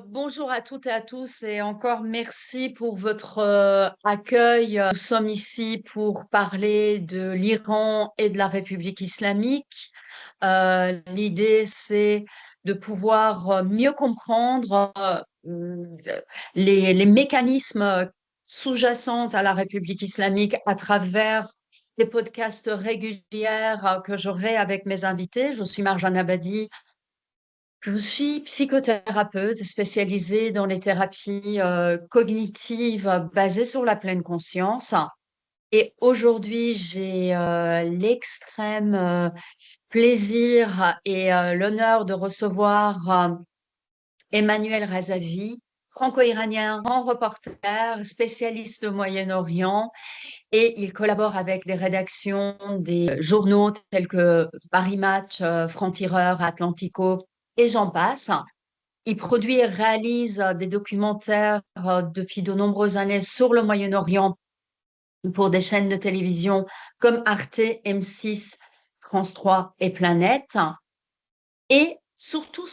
Bonjour à toutes et à tous et encore merci pour votre accueil. Nous sommes ici pour parler de l'Iran et de la République islamique. L'idée, c'est de pouvoir mieux comprendre les mécanismes sous-jacents à la République islamique à travers les podcasts réguliers que j'aurai avec mes invités. Je suis Marjane Abadi. Je suis psychothérapeute spécialisée dans les thérapies cognitives basées sur la pleine conscience. Et aujourd'hui, j'ai l'extrême plaisir et l'honneur de recevoir Emmanuel Razavi, franco-iranien, grand reporter, spécialiste au Moyen-Orient, et il collabore avec des rédactions des journaux tels que Paris Match, Franc-Tireur, Atlantico, et j'en passe. Il produit et réalise des documentaires depuis de nombreuses années sur le Moyen-Orient pour des chaînes de télévision comme Arte, M6, France 3 et Planète. Et surtout,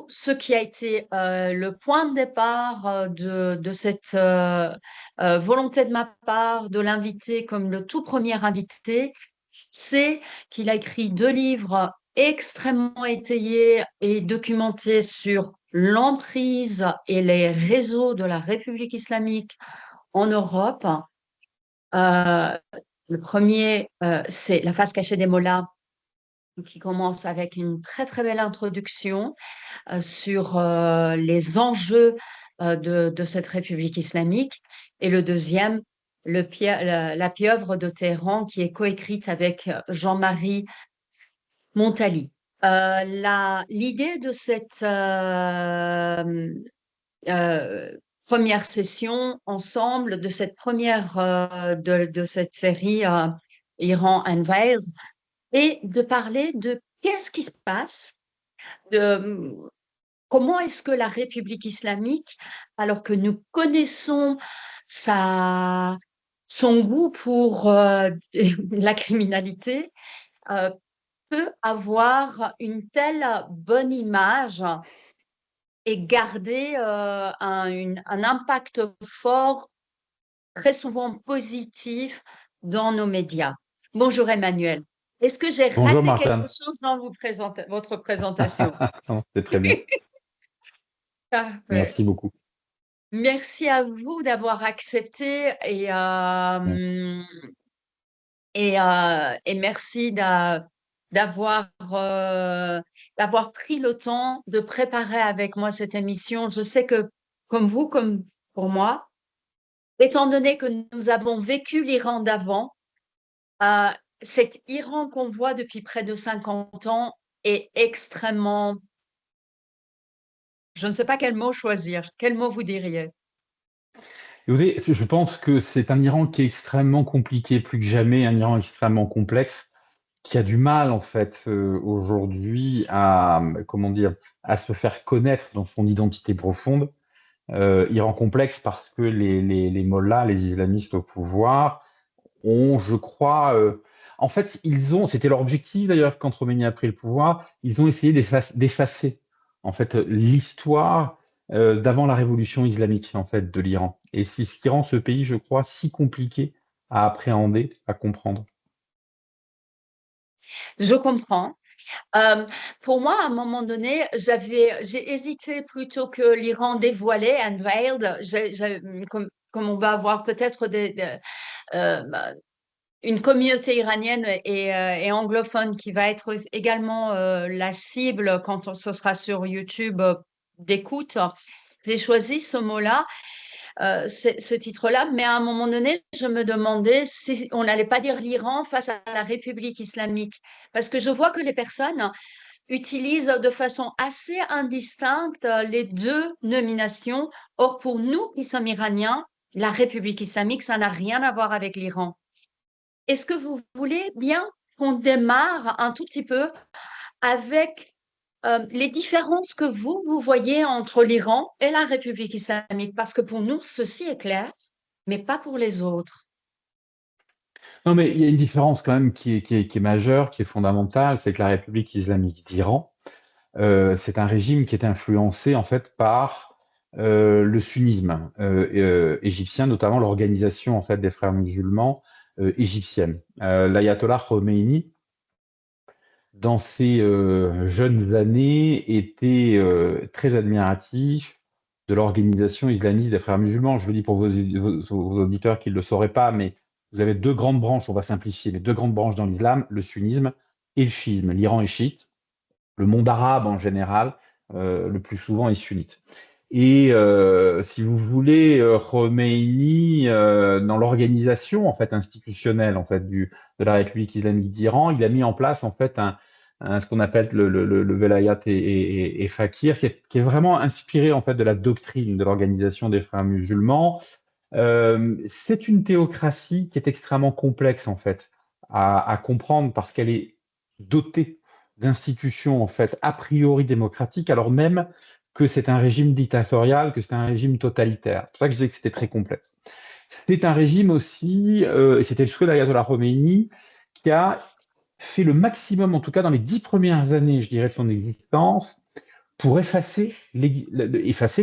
ce qui a été le point de départ de cette volonté de ma part de l'inviter comme le tout premier invité, c'est qu'il a écrit 2 livres extrêmement étayés et documentés sur l'emprise et les réseaux de la République islamique en Europe. Euh, le premier, c'est La face cachée des mollahs, qui commence avec une très très belle introduction sur les enjeux de cette République islamique. Et le deuxième, la pieuvre de Téhéran, qui est coécrite avec Jean-Marie Montali. L'idée de cette première session ensemble, de cette première de cette série Iran Unveiled, est de parler de qu'est-ce qui se passe, de comment est-ce que la République islamique, alors que nous connaissons sa, son goût pour la criminalité, euh, peut avoir une telle bonne image et garder un impact fort, très souvent positif, dans nos médias. Bonjour Emmanuel. Est-ce que j'ai Bonjour raté quelque Martin. chose dans votre présentation? Non, c'est très bien. Parfait. Merci beaucoup. Merci à vous d'avoir accepté Merci. et merci d'avoir d'avoir pris le temps de préparer avec moi cette émission. Je sais que, comme vous, comme pour moi, étant donné que nous avons vécu l'Iran d'avant, euh, cet Iran qu'on voit depuis près de 50 ans est extrêmement... Je ne sais pas quel mot choisir. Quel mot vous diriez? Écoutez, je pense que c'est un Iran qui est extrêmement compliqué, plus que jamais, un Iran extrêmement complexe, qui a du mal en fait aujourd'hui à, comment dire, à se faire connaître dans son identité profonde. Iran complexe parce que les mollahs, les islamistes au pouvoir, ont, je crois, en fait, c'était leur objectif d'ailleurs quand Khomeini a pris le pouvoir, ils ont essayé d'effacer en fait l'histoire d'avant la révolution islamique en fait de l'Iran. Et c'est ce qui rend ce pays, je crois, si compliqué à appréhender, à comprendre. Je comprends. Euh, pour moi, à un moment donné, j'ai hésité plutôt que l'Iran dévoilé, unveiled. Comme on va avoir peut-être bah, une communauté iranienne et anglophone qui va être également la cible quand ce sera sur YouTube d'écoute. J'ai choisi ce mot-là, ce titre-là, mais à un moment donné, je me demandais si on n'allait pas dire l'Iran face à la République islamique, parce que je vois que les personnes utilisent de façon assez indistincte les deux nominations. Or, pour nous qui sommes iraniens, la République islamique, ça n'a rien à voir avec l'Iran. Est-ce que vous voulez bien qu'on démarre un tout petit peu avec les différences que vous voyez entre l'Iran et la République islamique? Parce que pour nous, ceci est clair, mais pas pour les autres. Non, mais il y a une différence quand même qui est majeure, qui est fondamentale, c'est que la République islamique d'Iran c'est un régime qui est influencé en fait par le sunnisme égyptien, notamment l'organisation en fait des frères musulmans égyptienne. L'ayatollah Khomeini, dans ses jeunes années, était très admiratif de l'organisation islamiste des frères musulmans. Je le dis pour vos auditeurs qui ne le sauraient pas, mais vous avez deux grandes branches, on va simplifier, les deux grandes branches dans l'islam, le sunnisme et le chiisme. L'Iran est chiite, le monde arabe en général, le plus souvent est sunnite. Et si vous voulez, Khomeini, dans l'organisation en fait institutionnelle en fait de la République islamique d'Iran, il a mis en place en fait ce qu'on appelle le Velayat et Fakir, qui est vraiment inspiré en fait de la doctrine de l'organisation des frères musulmans. C'est une théocratie qui est extrêmement complexe en fait à comprendre parce qu'elle est dotée d'institutions en fait a priori démocratiques, alors même que c'est un régime dictatorial, que c'est un régime totalitaire. C'est pour ça que je disais que c'était très complexe. C'était un régime aussi, et c'était le souhait d'Ayatollah Khomeini, qui a fait le maximum, en tout cas dans les 10 premières années, je dirais, de son existence, pour effacer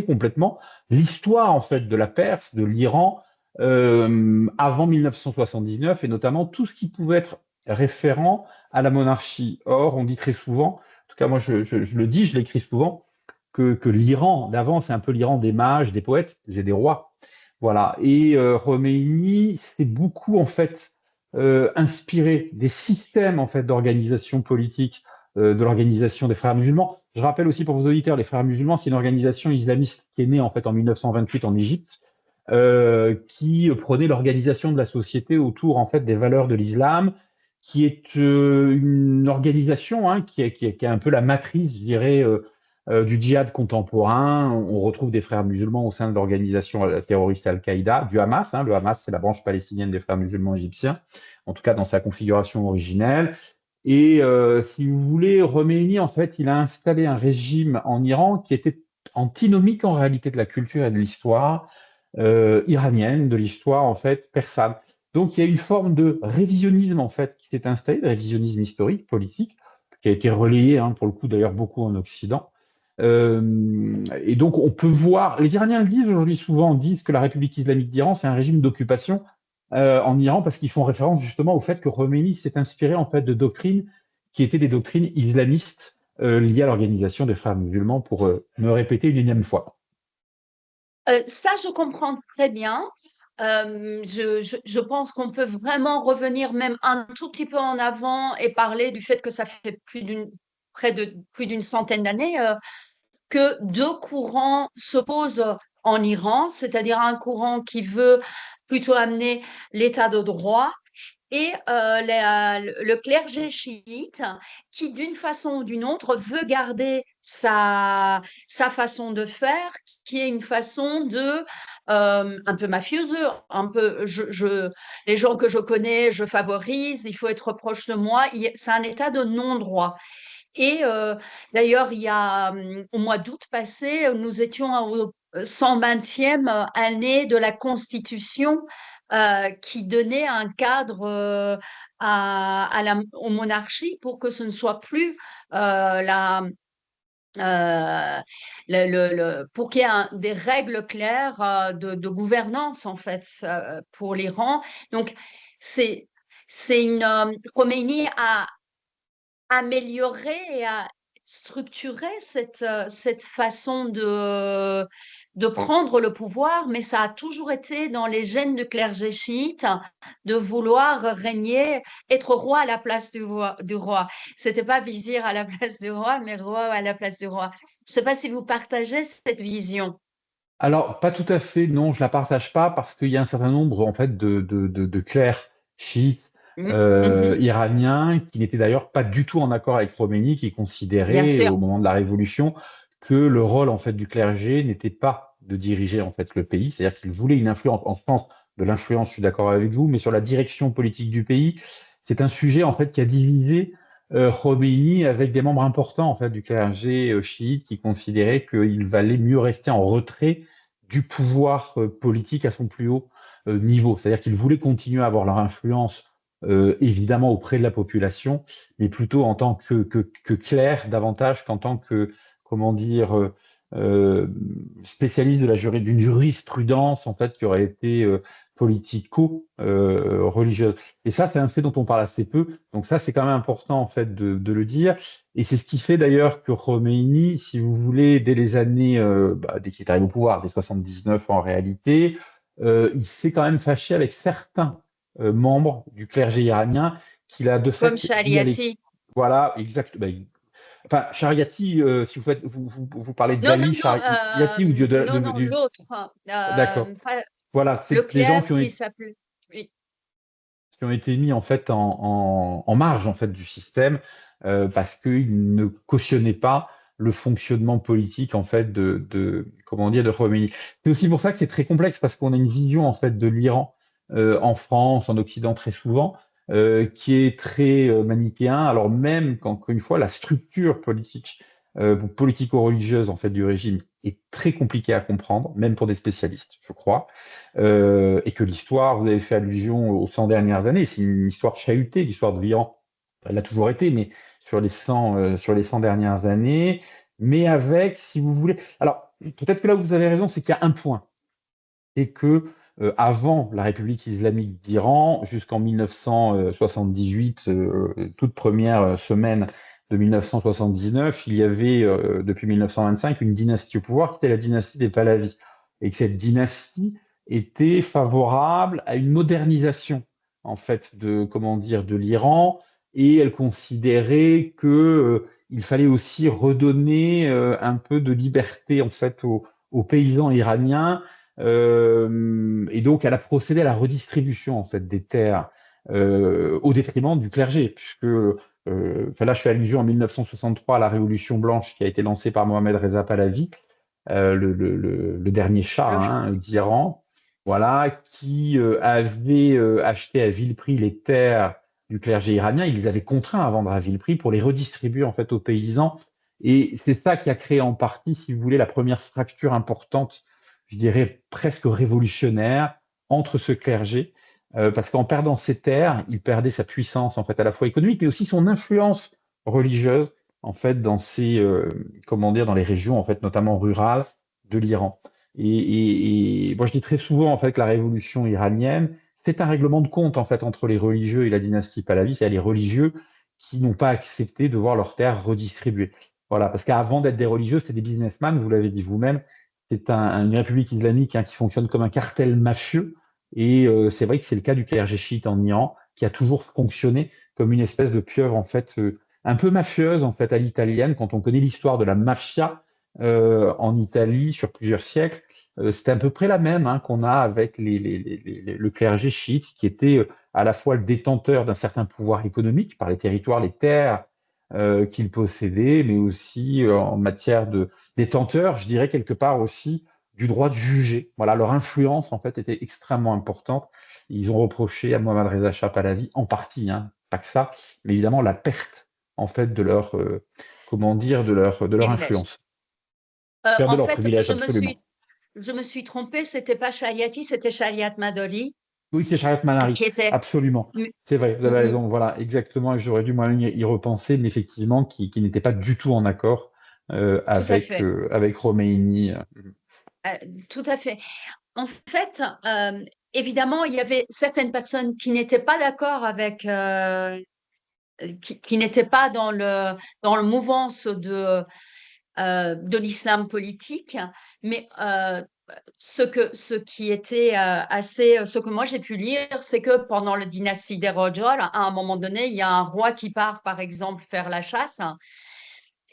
complètement l'histoire en fait de la Perse, de l'Iran, avant 1979, et notamment tout ce qui pouvait être référent à la monarchie. Or, on dit très souvent, en tout cas moi je le dis, je l'écris souvent, que l'Iran d'avant, c'est un peu l'Iran des mages, des poètes et des rois. Voilà. Et Khomeini s'est beaucoup en fait inspiré des systèmes en fait d'organisation politique de l'organisation des Frères musulmans. Je rappelle aussi pour vos auditeurs, les Frères musulmans, c'est une organisation islamiste qui est née en fait en 1928 en Égypte, qui prenait l'organisation de la société autour en fait des valeurs de l'islam, qui est une organisation qui est un peu la matrice, je dirais, du djihad contemporain. On retrouve des frères musulmans au sein de l'organisation terroriste Al-Qaïda, du Hamas. Le Hamas, c'est la branche palestinienne des frères musulmans égyptiens, en tout cas dans sa configuration originelle. Et si vous voulez, Khomeini, en fait, il a installé un régime en Iran qui était antinomique en réalité de la culture et de l'histoire iranienne, de l'histoire en fait persane. Donc il y a une forme de révisionnisme en fait qui s'est installé, de révisionnisme historique, politique, qui a été relayé pour le coup d'ailleurs beaucoup en Occident. Et donc on peut voir, les Iraniens le disent aujourd'hui souvent, disent que la République islamique d'Iran c'est un régime d'occupation en Iran parce qu'ils font référence justement au fait que Khomeini s'est inspiré en fait de doctrines qui étaient des doctrines islamistes liées à l'organisation des frères musulmans, pour me répéter une énième fois. Ça, je comprends très bien. Je pense qu'on peut vraiment revenir même un tout petit peu en avant et parler du fait que ça fait près de plus d'une centaine d'années que deux courants s'opposent en Iran, c'est-à-dire un courant qui veut plutôt amener l'état de droit et le clergé chiite qui, d'une façon ou d'une autre, veut garder sa façon de faire, qui est une façon un peu mafieuse, un peu, les gens que je connais, je favorise, il faut être proche de moi, c'est un état de non-droit. Et d'ailleurs, il y a au mois d'août passé, nous étions au 120e année de la Constitution qui donnait un cadre aux monarchies pour que ce ne soit plus euh, pour qu'il y ait des règles claires de gouvernance en fait pour l'Iran. Donc c'est une Khomeini a amélioré et à structurer cette façon de prendre le pouvoir, mais ça a toujours été dans les gènes du clergé chiite de vouloir régner, être roi à la place du roi. C'était pas vizir à la place du roi, mais roi à la place du roi. Je ne sais pas si vous partagez cette vision. Alors, pas tout à fait, non, je la partage pas parce qu'il y a un certain nombre en fait de clercs chiites Mhm. iraniens qui n'étaient d'ailleurs pas du tout en accord avec Khomeini, qui Bien considéraient sûr. au moment de la Révolution que le rôle en fait du clergé n'était pas de diriger en fait le pays, c'est-à-dire qu'il voulait une influence, en France, de l'influence, je suis d'accord avec vous, mais sur la direction politique du pays, c'est un sujet en fait qui a divisé Khomeini avec des membres importants en fait du clergé chiite qui considéraient qu'il valait mieux rester en retrait du pouvoir politique à son plus haut niveau. C'est-à-dire qu'ils voulaient continuer à avoir leur influence évidemment auprès de la population, mais plutôt en tant que clerc davantage qu'en tant que, comment dire, spécialiste de d'une jurisprudence en fait qui aurait été politico-religieuse. Et ça, c'est un fait dont on parle assez peu. Donc ça, c'est quand même important en fait de le dire. Et c'est ce qui fait d'ailleurs que Khomeini, si vous voulez, dès les années, dès qu'il est arrivé au pouvoir, dès 79 en réalité, il s'est quand même fâché avec certains membres du clergé iranien qu'il a de Comme fait mis à l'écart. Shariati. Voilà, exact. Enfin, Shariati, si vous parlez Non, non, d'Ali non, Shariati ou non, non, l'autre. d'accord. Voilà, Le c'est des gens clerc qui s'appelle. Oui, qui ont été mis en fait en marge en fait du système parce qu'ils ne cautionnaient pas le fonctionnement politique en fait comment dire de Khomeini. C'est aussi pour ça que c'est très complexe parce qu'on a une vision en fait de l'Iran en France, en Occident très souvent qui est très manichéen. Alors même qu'encore une fois la structure politique politico-religieuse en fait du régime est très compliquée à comprendre, même pour des spécialistes, je crois et que l'histoire, vous avez fait allusion aux 100 dernières années, c'est une histoire chahutée, l'histoire de l'Iran. Elle a toujours été, mais sur les 100 dernières années, mais avec, si vous voulez... Alors, peut-être que là où vous avez raison, c'est qu'il y a un point, c'est que avant la République islamique d'Iran, jusqu'en 1978, toute première semaine de 1979, il y avait, depuis 1925, une dynastie au pouvoir qui était la dynastie des Pahlavis. Et que cette dynastie était favorable à une modernisation, en fait, comment dire, de l'Iran, et elle considérait que, il fallait aussi redonner un peu de liberté, en fait, aux paysans iraniens et donc, elle a procédé à la redistribution en fait des terres au détriment du clergé, puisque là, je fais allusion en 1963 à la Révolution blanche qui a été lancée par Mohammad Reza Pahlavi, le dernier shah le- d'Iran, voilà, qui avait acheté à vil prix les terres du clergé iranien. Il les avait contraints à vendre à vil prix pour les redistribuer en fait aux paysans. Et c'est ça qui a créé en partie, si vous voulez, la première fracture importante, je dirais presque révolutionnaire, entre ce clergé, parce qu'en perdant ses terres, il perdait sa puissance en fait à la fois économique, mais aussi son influence religieuse en fait dans comment dire, dans les régions en fait notamment rurales de l'Iran. Et moi je dis très souvent en fait que la révolution iranienne, c'est un règlement de compte en fait entre les religieux et la dynastie Pahlavi, c'est-à-dire les religieux qui n'ont pas accepté de voir leurs terres redistribuées. Voilà, parce qu'avant d'être des religieux, c'était des businessmen, vous l'avez dit vous-même, c'est une république islamique qui fonctionne comme un cartel mafieux. Et c'est vrai que c'est le cas du clergé chiite en Iran, qui a toujours fonctionné comme une espèce de pieuvre en fait un peu mafieuse en fait à l'italienne. Quand on connaît l'histoire de la mafia en Italie sur plusieurs siècles, c'est à peu près la même qu'on a avec le clergé chiite, qui était à la fois le détenteur d'un certain pouvoir économique par les territoires, les terres qu'il possédait, mais aussi en matière de détenteur, je dirais quelque part aussi du droit de juger. Voilà, leur influence en fait était extrêmement importante. Ils ont reproché à Mohammad Reza Shah Pahlavi, en partie, pas que ça, mais évidemment la perte en fait de leur comment dire de leur privilège. influence, perte de En leur fait, privilège absolument. je me suis trompée, c'était pas Shariati, c'était Shariat Madoli, Oui, c'est Shariat Manari, qui était. absolument. Mm, C'est vrai, vous avez mm, raison, voilà, exactement, et j'aurais dû moi-même y repenser, mais effectivement, qui n'était pas du tout en accord tout à fait. avec Khomeini. Euh, Tout à fait. En fait, évidemment, il y avait certaines personnes qui n'étaient pas d'accord avec, qui n'étaient pas dans le mouvance de l'islam politique, mais ce qui était ce que moi j'ai pu lire, c'est que pendant la dynastie des Rojor, à un moment donné, il y a un roi qui part, par exemple, faire la chasse.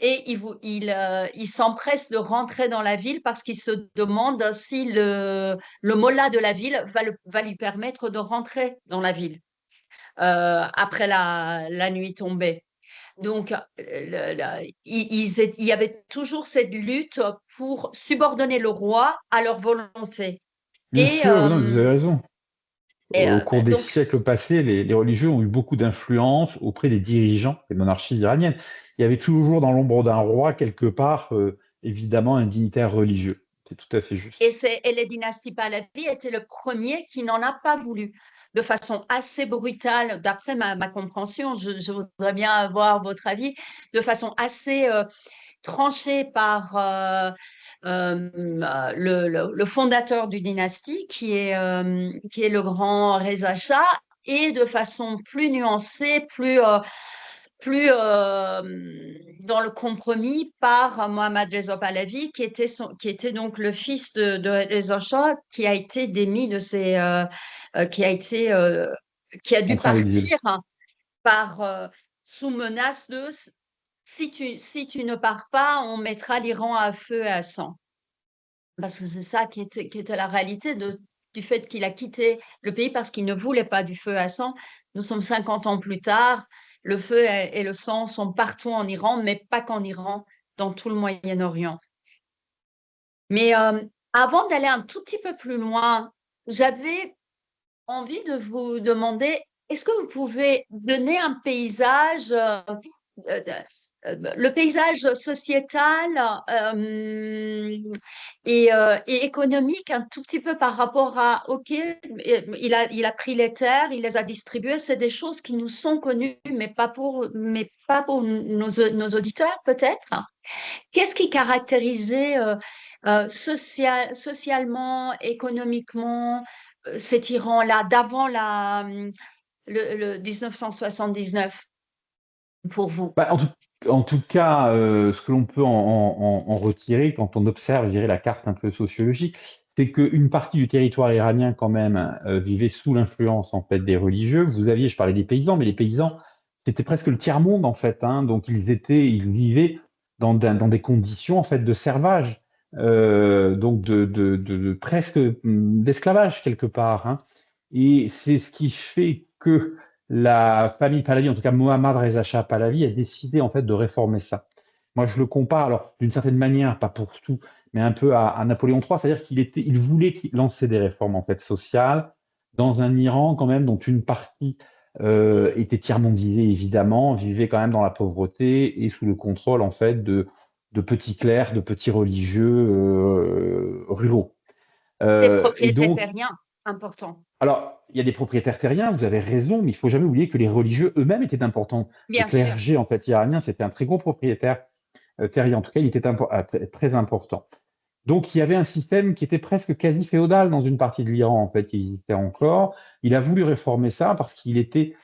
Et il s'empresse de rentrer dans la ville parce qu'il se demande si le mollah de la ville va lui permettre de rentrer dans la ville après la nuit tombée. Donc, il y avait toujours cette lutte pour subordonner le roi à leur volonté. Bien Et, sûr, non, vous avez raison. Au cours des donc, siècles passés, les religieux ont eu beaucoup d'influence auprès des dirigeants des monarchies iraniennes. Il y avait toujours dans l'ombre d'un roi, quelque part, évidemment, un dignitaire religieux. C'est tout à fait juste. et les dynasties Pahlavi étaient le premier qui n'en a pas voulu. de façon assez brutale, d'après ma compréhension, je voudrais bien avoir votre avis, de façon assez tranchée par le fondateur du dynastie, qui est le grand Reza Shah, et de façon plus nuancée, plus dans le compromis par Mohammad Reza Pahlavi, qui était donc le fils de Reza Shah, qui a été démis de ses, qui a été, qui a dû Contraint à l'exil. partir, hein, par sous menace de si tu ne pars pas, on mettra l'Iran à feu et à sang. Parce que c'est ça qui était la réalité du fait qu'il a quitté le pays parce qu'il ne voulait pas du feu à sang. Nous sommes 50 ans plus tard. Le feu et le sang sont partout en Iran, mais pas qu'en Iran, dans tout le Moyen-Orient. Mais avant d'aller un tout petit peu plus loin, j'avais envie de vous demander, est-ce que vous pouvez donner un paysage euh, le paysage sociétal et économique un tout petit peu par rapport à, OK, il a pris les terres, il les a distribuées, c'est des choses qui nous sont connues, mais pas pour nos auditeurs peut-être. Qu'est-ce qui caractérisait socialement, économiquement cet Iran-là d'avant le 1979 pour vous? Bah, en tout cas, ce que l'on peut en retirer quand on observe, je dirais, la carte un peu sociologique, c'est qu'une partie du territoire iranien, quand même, vivait sous l'influence en fait des religieux. Vous aviez, je parlais des paysans, mais les paysans, c'était presque le tiers-monde en fait, hein, donc ils vivaient dans des conditions en fait de servage, donc presque d'esclavage quelque part, hein. Et c'est ce qui fait que la famille Pahlavi, en tout cas Mohammad Reza Shah Pahlavi, a décidé en fait de réformer ça. Moi, je le compare, alors d'une certaine manière, pas pour tout, mais un peu à Napoléon III, c'est-à-dire il voulait lancer des réformes en fait sociales dans un Iran quand même dont une partie était tiers-mondisée évidemment, vivait quand même dans la pauvreté et sous le contrôle en fait de petits clercs, de petits religieux ruraux. Des Et propriétés donc, terriens importants. alors, il y a des propriétaires terriens, vous avez raison, mais il faut jamais oublier que les religieux eux-mêmes étaient importants. Le Bien sûr. clergé, en fait, iranien, c'était un très gros propriétaire terrien. En tout cas, il était très important. Donc, il y avait un système qui était presque quasi féodal dans une partie de l'Iran, en fait, qui existait encore. Il a voulu réformer ça parce qu'il était,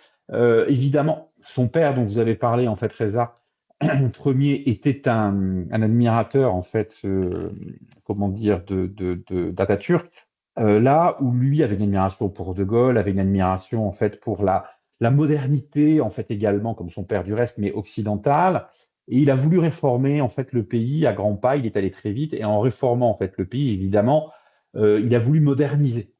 évidemment, son père, dont vous avez parlé, en fait, Reza Ier, était un admirateur, en fait, comment dire, d'Atatürk. Là où lui avait une admiration pour De Gaulle, avait une admiration en fait pour la modernité en fait également, comme son père du reste, mais occidentale. Et il a voulu réformer en fait le pays à grands pas. Il est allé très vite et en réformant en fait le pays, évidemment, il a voulu moderniser.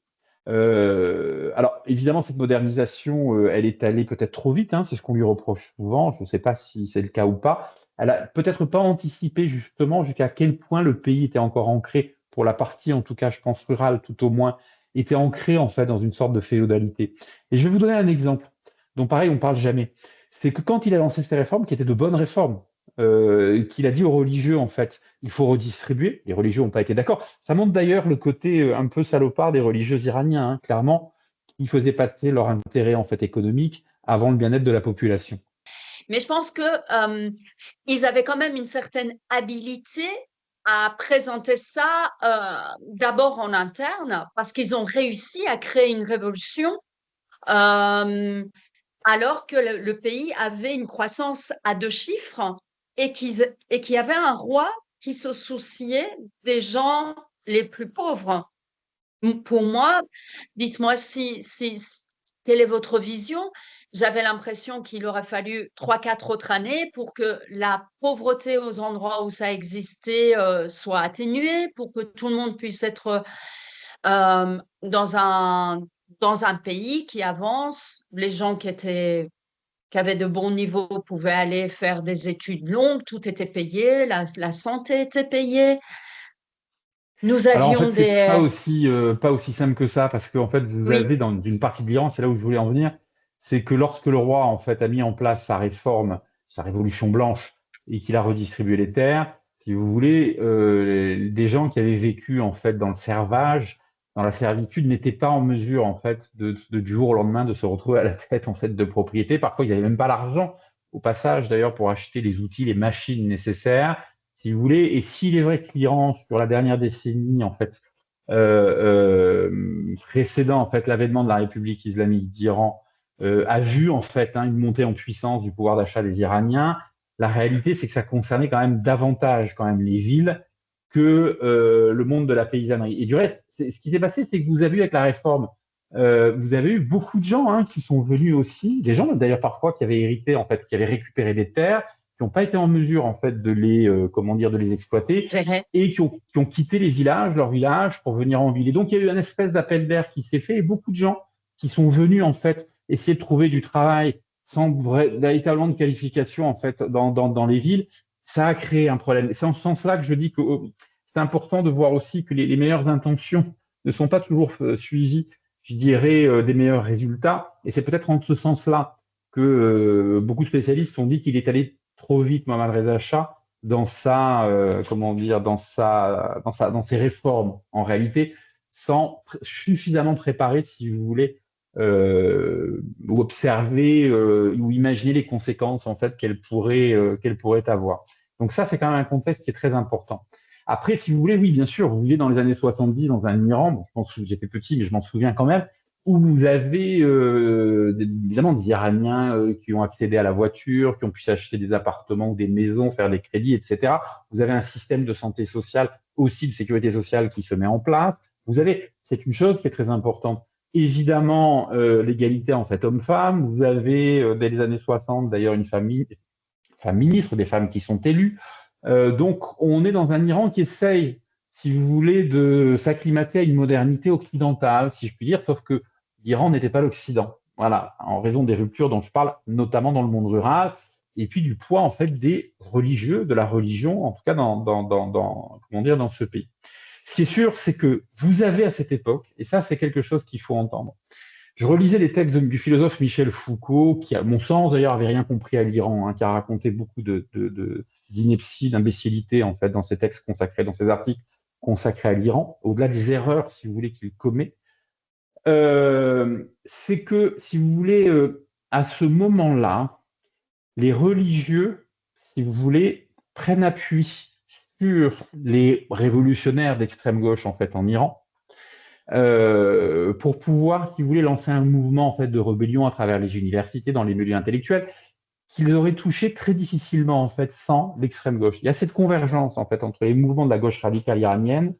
Alors évidemment, cette modernisation, elle est allée peut-être trop vite. Hein, c'est ce qu'on lui reproche souvent. Je ne sais pas si c'est le cas ou pas. Elle a peut-être pas anticipé justement jusqu'à quel point le pays était encore ancré, pour la partie en tout cas, je pense rurale tout au moins, était ancré en fait dans une sorte de féodalité. Et je vais vous donner un exemple dont pareil on parle jamais. C'est que quand il a lancé ces réformes, qui étaient de bonnes réformes, qu'il a dit aux religieux en fait, il faut redistribuer. Les religieux n'ont pas été d'accord. Ça montre d'ailleurs le côté un peu salopard des religieux iraniens, hein, clairement, qui faisaient passer leur intérêt en fait économique avant le bien-être de la population. Mais je pense que ils avaient quand même une certaine habilité à présenter ça d'abord en interne, parce qu'ils ont réussi à créer une révolution euh, alors que le pays avait une croissance à deux chiffres et qu'il y avait un roi qui se souciait des gens les plus pauvres. Pour moi, dites-moi quelle est votre vision? J'avais l'impression qu'il aurait fallu 3, 4 autres années pour que la pauvreté aux endroits où ça existait soit atténuée, pour que tout le monde puisse être euh, dans un, dans un pays qui avance. Les gens qui avaient de bons niveaux pouvaient aller faire des études longues, tout était payé, la santé était payée. Nous Alors en avions fait, c'est des... pas aussi simple que ça, parce qu'en fait, vous Oui, avez dans une partie de l'Iran, c'est là où je voulais en venir, c'est que lorsque le roi en fait a mis en place sa réforme, sa révolution blanche, et qu'il a redistribué les terres, si vous voulez, des gens qui avaient vécu en fait dans le servage dans la servitude n'étaient pas en mesure, en fait, du jour au lendemain, de se retrouver à la tête, en fait, de propriétés. Parfois, ils n'avaient même pas l'argent, au passage, d'ailleurs, pour acheter les outils, les machines nécessaires, si vous voulez. Et s'il est vrai que l'Iran, sur la dernière décennie, en fait, précédant, en fait, l'avènement de la République islamique d'Iran, a vu, en fait, une montée en puissance du pouvoir d'achat des Iraniens, la réalité, c'est que ça concernait quand même davantage, quand même, les villes que le monde de la paysannerie. Et du reste, ce qui s'est passé, c'est que vous avez eu avec la réforme, vous avez eu beaucoup de gens qui sont venus aussi, des gens d'ailleurs parfois qui avaient hérité, en fait, qui avaient récupéré des terres, qui n'ont pas été en mesure, en fait, de les, de les exploiter et qui ont quitté les villages, leurs villages, pour venir en ville. Et donc, il y a eu une espèce d'appel d'air qui s'est fait et beaucoup de gens qui sont venus, en fait, essayer de trouver du travail sans véritablement de qualification, en fait, dans les villes. Ça a créé un problème. C'est en ce sens-là que je dis que c'est important de voir aussi que les meilleures intentions ne sont pas toujours suivies, je dirais, des meilleurs résultats. Et c'est peut-être en ce sens-là que beaucoup de spécialistes ont dit qu'il est allé trop vite, Mohamed Reza Shah, dans dans ses réformes, en réalité, sans suffisamment préparer, si vous voulez, ou observer ou imaginer les conséquences, en fait, qu'elle pourrait avoir. Donc ça, c'est quand même un contexte qui est très important. Après, si vous voulez, oui, bien sûr, vous vivez dans les années 70 dans un Iran, bon, je pense que j'étais petit, mais je m'en souviens quand même, où vous avez évidemment des Iraniens qui ont accédé à la voiture, qui ont pu s'acheter des appartements ou des maisons, faire des crédits, etc. Vous avez un système de santé sociale, aussi de sécurité sociale qui se met en place. C'est une chose qui est très importante. Évidemment, l'égalité en fait homme-femme. Vous avez, dès les années 60, d'ailleurs, une femme ministre, des femmes qui sont élues. Donc, on est dans un Iran qui essaye, si vous voulez, de s'acclimater à une modernité occidentale, si je puis dire, sauf que l'Iran n'était pas l'Occident. Voilà, en raison des ruptures dont je parle, notamment dans le monde rural, et puis du poids, en fait, des religieux, de la religion, en tout cas dans ce pays. Ce qui est sûr, c'est que vous avez à cette époque, et ça, c'est quelque chose qu'il faut entendre. Je relisais les textes du philosophe Michel Foucault, qui, à mon sens, d'ailleurs, avait rien compris à l'Iran, qui a raconté beaucoup d'inepties, d'imbécilité, en fait, dans ses textes consacrés, dans ses articles consacrés à l'Iran, au-delà des erreurs, si vous voulez, qu'il commet. C'est que, si vous voulez, à ce moment-là, les religieux, si vous voulez, prennent appui sur les révolutionnaires d'extrême gauche, en fait, en Iran, pour pouvoir, si vous voulez, lancer un mouvement, en fait, de rébellion à travers les universités, dans les milieux intellectuels, qu'ils auraient touché très difficilement, en fait, sans l'extrême gauche. Il y a cette convergence, en fait, entre les mouvements de la gauche radicale iranienne,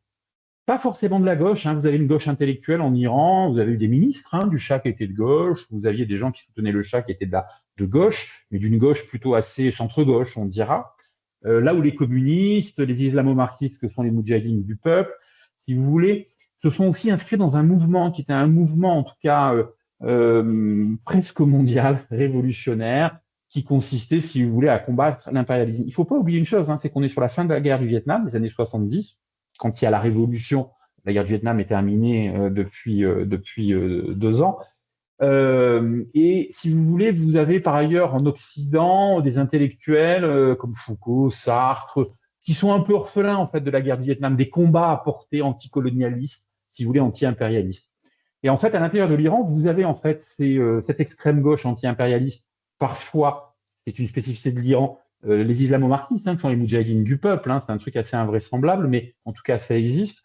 pas forcément de la gauche, vous avez une gauche intellectuelle en Iran, vous avez eu des ministres du Shah qui étaient de gauche, vous aviez des gens qui soutenaient le Shah qui étaient de gauche, mais d'une gauche plutôt assez centre-gauche, on dira. Là où les communistes, les islamo-marxistes, que sont les moudjahidines du peuple, si vous voulez, se sont aussi inscrits dans un mouvement qui était un mouvement, en tout cas, presque mondial, révolutionnaire, qui consistait, si vous voulez, à combattre l'impérialisme. Il ne faut pas oublier une chose, c'est qu'on est sur la fin de la guerre du Vietnam, les années 70, quand il y a la révolution. La guerre du Vietnam est terminée depuis 2 ans. Et si vous voulez, vous avez par ailleurs en Occident des intellectuels comme Foucault, Sartre, qui sont un peu orphelins en fait de la guerre du Vietnam, des combats à portée anticolonialistes, si vous voulez, anti-impérialistes. Et en fait, à l'intérieur de l'Iran, vous avez en fait cette extrême gauche anti-impérialiste. Parfois, c'est une spécificité de l'Iran, les islamo-marxistes, qui sont les moudjahidines du peuple, c'est un truc assez invraisemblable, mais en tout cas, ça existe.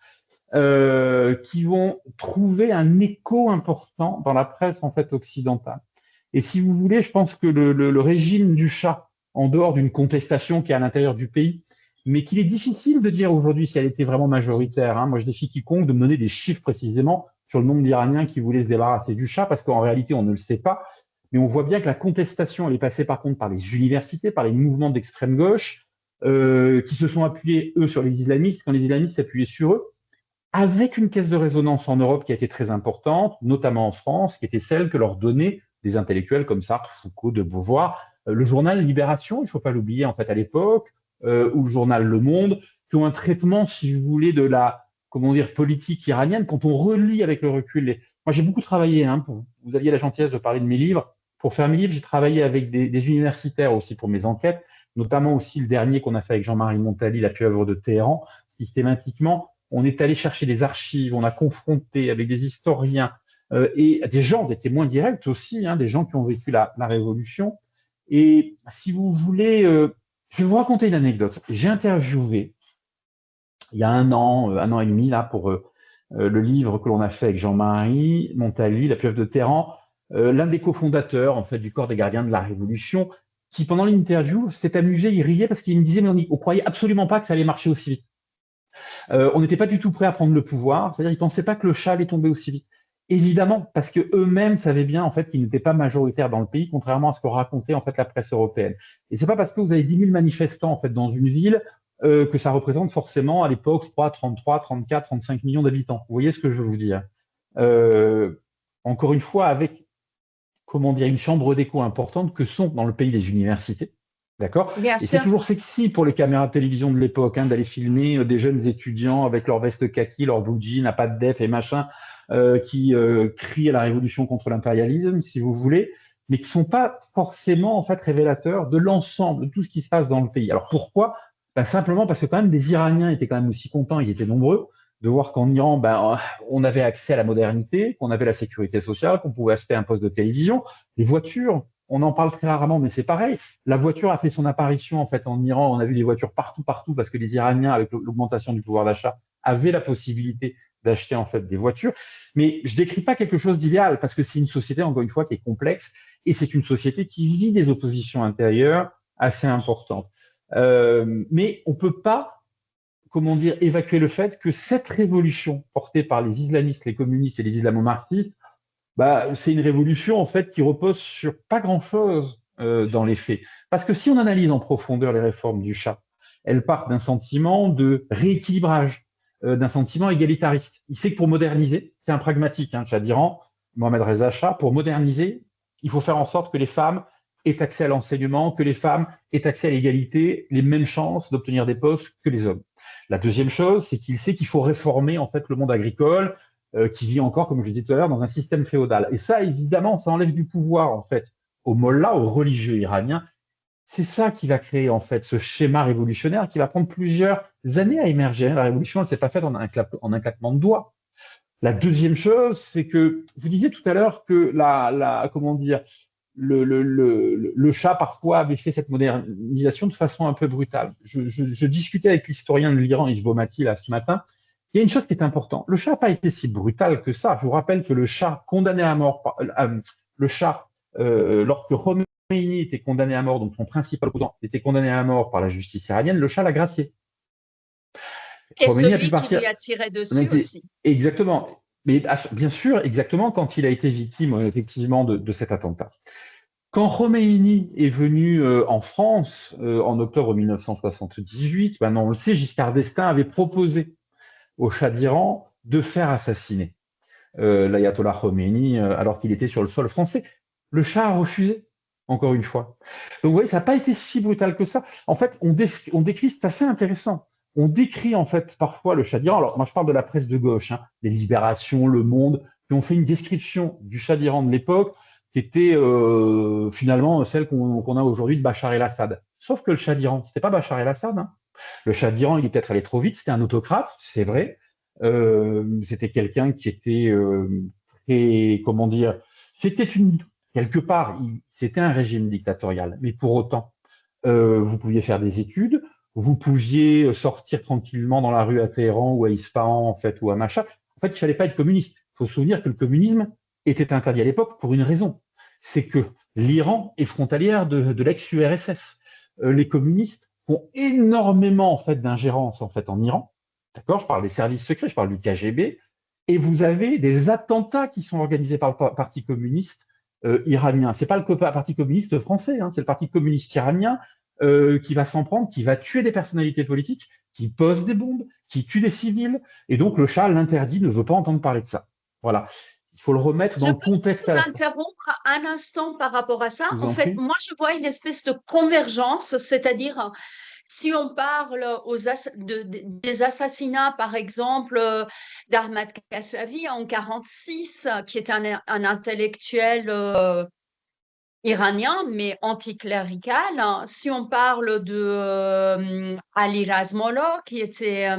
Qui vont trouver un écho important dans la presse en fait occidentale. Et si vous voulez, je pense que le régime du Shah, en dehors d'une contestation qui est à l'intérieur du pays, mais qu'il est difficile de dire aujourd'hui si elle était vraiment majoritaire. Moi, je défie quiconque de me donner des chiffres précisément sur le nombre d'Iraniens qui voulaient se débarrasser du Shah, parce qu'en réalité, on ne le sait pas. Mais on voit bien que la contestation, elle est passée par contre par les universités, par les mouvements d'extrême gauche, qui se sont appuyés, eux, sur les islamistes, quand les islamistes s'appuyaient sur eux, avec une caisse de résonance en Europe qui a été très importante, notamment en France, qui était celle que leur donnaient des intellectuels comme Sartre, Foucault, de Beauvoir, le journal Libération, il ne faut pas l'oublier en fait à l'époque, ou le journal Le Monde, qui ont un traitement, si vous voulez, de la politique iranienne. Quand on relit avec le recul, moi j'ai beaucoup travaillé, vous aviez la gentillesse de parler de mes livres. Pour faire mes livres, j'ai travaillé avec des universitaires aussi pour mes enquêtes, notamment aussi le dernier qu'on a fait avec Jean-Marie Montali, La pieuvre de Téhéran, systématiquement. on est allé chercher des archives, on a confronté avec des historiens et des gens, des témoins directs aussi, des gens qui ont vécu la Révolution. Et si vous voulez, je vais vous raconter une anecdote. J'ai interviewé il y a un an et demi, là, pour le livre que l'on a fait avec Jean-Marie Montali, La pieuvre de Terran, l'un des cofondateurs, en fait, du Corps des gardiens de la Révolution, qui, pendant l'interview, s'est amusé, il riait parce qu'il me disait, mais on croyait absolument pas que ça allait marcher aussi vite. On n'était pas du tout prêt à prendre le pouvoir, c'est-à-dire ils ne pensaient pas que le Shah allait tomber aussi vite. Évidemment, parce que eux-mêmes savaient bien en fait qu'ils n'étaient pas majoritaires dans le pays, contrairement à ce que racontait en fait la presse européenne. Et c'est pas parce que vous avez 10 000 manifestants en fait dans une ville que ça représente forcément à l'époque, je crois, 33, 34, 35 millions d'habitants. Vous voyez ce que je veux vous dire. Encore une fois, avec comment dire une chambre d'écho importante que sont dans le pays les universités. D'accord. Bien Et c'est sûr. toujours sexy pour les caméras de télévision de l'époque d'aller filmer des jeunes étudiants avec leur veste kaki, leur blue jean, à pas de def et machin, qui crient à la révolution contre l'impérialisme, si vous voulez, mais qui sont pas forcément en fait révélateurs de l'ensemble, de tout ce qui se passe dans le pays. Alors pourquoi? Simplement parce que quand même des Iraniens étaient quand même aussi contents, ils étaient nombreux, de voir qu'en Iran, on avait accès à la modernité, qu'on avait la sécurité sociale, qu'on pouvait acheter un poste de télévision, des voitures. On en parle très rarement, mais c'est pareil. La voiture a fait son apparition en fait en Iran. On a vu des voitures partout, parce que les Iraniens, avec l'augmentation du pouvoir d'achat, avaient la possibilité d'acheter en fait des voitures. Mais je décris pas quelque chose d'idéal parce que c'est une société encore une fois qui est complexe et c'est une société qui vit des oppositions intérieures assez importantes. Mais on peut pas, comment dire, évacuer le fait que cette révolution portée par les islamistes, les communistes et les islamo-marxistes, c'est une révolution en fait qui repose sur pas grand-chose dans les faits. Parce que si on analyse en profondeur les réformes du Shah, elles partent d'un sentiment de rééquilibrage, d'un sentiment égalitariste. Il sait que pour moderniser, c'est un pragmatique, le Shah d'Iran, Mohammad Reza Shah, pour moderniser, il faut faire en sorte que les femmes aient accès à l'enseignement, que les femmes aient accès à l'égalité, les mêmes chances d'obtenir des postes que les hommes. La deuxième chose, c'est qu'il sait qu'il faut réformer en fait le monde agricole, qui vit encore, comme je disais tout à l'heure, dans un système féodal. Et ça, évidemment, ça enlève du pouvoir, en fait, aux mollahs, aux religieux iraniens. C'est ça qui va créer, en fait, ce schéma révolutionnaire qui va prendre plusieurs années à émerger. La révolution, elle ne s'est pas faite en un claquement de doigts. La deuxième chose, c'est que vous disiez tout à l'heure que comment dire, le Shah parfois avait fait cette modernisation de façon un peu brutale. Je discutais avec l'historien de l'Iran, Isbomati, là, ce matin. Il y a une chose qui est importante. Le Shah n'a pas été si brutal que ça. Je vous rappelle que le Shah condamné à mort, le Shah, lorsque Khomeini était condamné à mort, donc son principal opposant était condamné à mort par la justice iranienne, le Shah l'a gracié. Et Khomeini a pu celui qui partir. lui a tiré dessus aussi. Exactement. Mais bien sûr, exactement quand il a été victime effectivement de cet attentat. Quand Khomeini est venu en France en octobre 1978, on le sait, Giscard d'Estaing avait proposé au Shah d'Iran de faire assassiner l'ayatollah Khomeini alors qu'il était sur le sol français. Le Shah a refusé, encore une fois. Donc vous voyez, ça n'a pas été si brutal que ça. En fait, on décrit, c'est assez intéressant, on décrit en fait parfois le Shah d'Iran. Alors moi je parle de la presse de gauche, les Libérations, Le Monde, qui ont fait une description du Shah d'Iran de l'époque qui était finalement celle qu'on a aujourd'hui de Bachar el-Assad. Sauf que le Shah d'Iran, c'était pas Bachar el-Assad. Le Shah d'Iran, il est peut-être allé trop vite, c'était un autocrate, c'est vrai. C'était quelqu'un qui était très, comment dire, quelque part, c'était un régime dictatorial, mais pour autant, vous pouviez faire des études, vous pouviez sortir tranquillement dans la rue à Téhéran ou à Ispahan, en fait, ou à Machhad. En fait, il ne fallait pas être communiste. Il faut se souvenir que le communisme était interdit à l'époque pour une raison. C'est que l'Iran est frontalière de l'ex-URSS. Les communistes font énormément en fait d'ingérence en fait en Iran. D'accord, je parle des services secrets, je parle du KGB, et vous avez des attentats qui sont organisés par le Parti communiste iranien. C'est pas le Parti communiste français, c'est le Parti communiste iranien qui va s'en prendre, qui va tuer des personnalités politiques, qui posent des bombes, qui tuent des civils, et donc le Shah l'interdit, ne veut pas entendre parler de ça. Voilà. Il faut le remettre dans le contexte. Je peux vous interrompre un instant par rapport à ça. En fait, prie. moi, je vois une espèce de convergence, c'est-à-dire si on parle des assassinats, par exemple, d'Ahmad Kassavi en 1946, qui est un intellectuel iranien, mais anticlérical. Si on parle de Ali Razmollah, qui était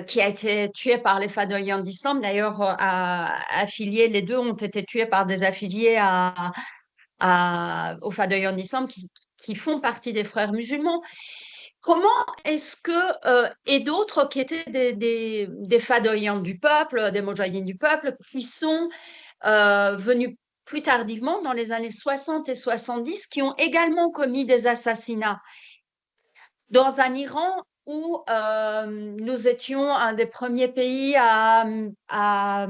qui a été tué par les Fadaïens d'Islam. D'ailleurs, affiliés, les deux ont été tués par des affiliés aux Fadaïens d'Islam qui font partie des frères musulmans. Comment est-ce que, et d'autres qui étaient des Fadaïens du peuple, des Moudjahidines du peuple, qui sont venus plus tardivement, dans les années 60 et 70, qui ont également commis des assassinats dans un Iran où nous étions un des premiers pays à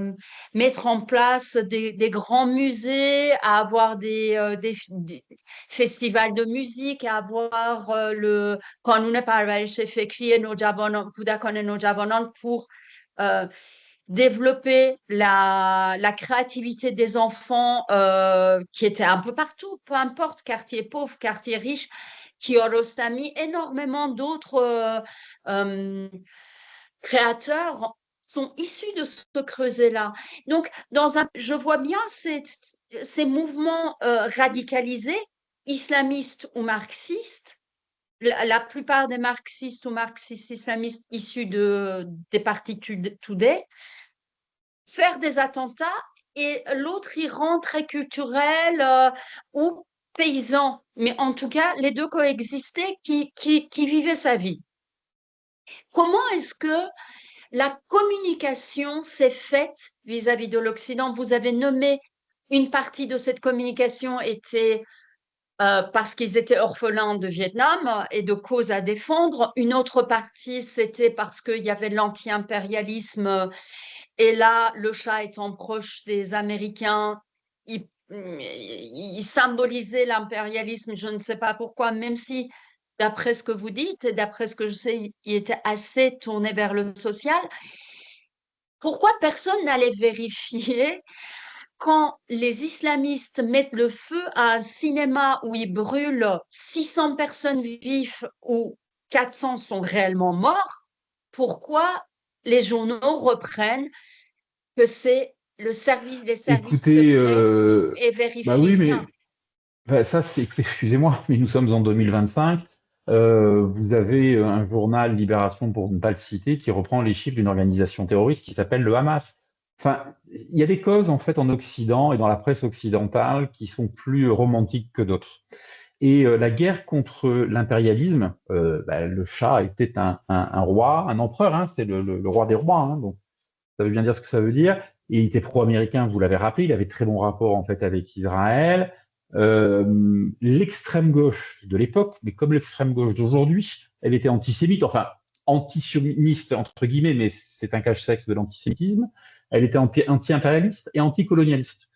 mettre en place des grands musées, à avoir des festivals de musique, à avoir le Kanun Parvarish Fikri Nojawanan, Kudakon Nojawanan pour développer la créativité des enfants qui était un peu partout, peu importe, quartier pauvre, quartier riche. Kiarostami, énormément d'autres créateurs sont issus de ce creuset-là. Donc, je vois bien ces mouvements radicalisés, islamistes ou marxistes. La plupart des marxistes ou marxistes islamistes issus des partis Tudeh faire des attentats, et l'autre Iran très culturel ou paysan, mais en tout cas les deux coexistaient, qui vivaient sa vie. Comment est-ce que la communication s'est faite vis-à-vis de l'Occident? Vous avez nommé une partie de cette communication était parce qu'ils étaient orphelins de Vietnam et de causes à défendre. Une autre partie, c'était parce qu'il y avait l'anti-impérialisme. Et là, le chat étant proche des Américains, il symbolisait l'impérialisme, je ne sais pas pourquoi, même si, d'après ce que vous dites et d'après ce que je sais, il était assez tourné vers le social. Pourquoi personne n'allait vérifier quand les islamistes mettent le feu à un cinéma où ils brûlent 600 personnes vives ou 400 sont réellement morts? Pourquoi les journaux reprennent que c'est les services Écoutez, secrets et bah vérifient oui, rien? mais enfin, ça, c'est, excusez-moi, mais nous sommes en 2025. Vous avez un journal, Libération pour ne pas le citer, qui reprend les chiffres d'une organisation terroriste qui s'appelle le Hamas. Enfin, il y a des causes en fait en Occident et dans la presse occidentale qui sont plus romantiques que d'autres. Et la guerre contre l'impérialisme, bah, le Shah était un roi, un empereur, hein, c'était le roi des rois, hein, donc ça veut bien dire ce que ça veut dire. Et il était pro-américain, vous l'avez rappelé, il avait très bon rapport en fait avec Israël. L'extrême gauche de l'époque, mais comme l'extrême gauche d'aujourd'hui, elle était antisémite, enfin antisioniste entre guillemets, mais c'est un cache-sexe de l'antisémitisme. Elle était anti-impérialiste et anticolonialiste.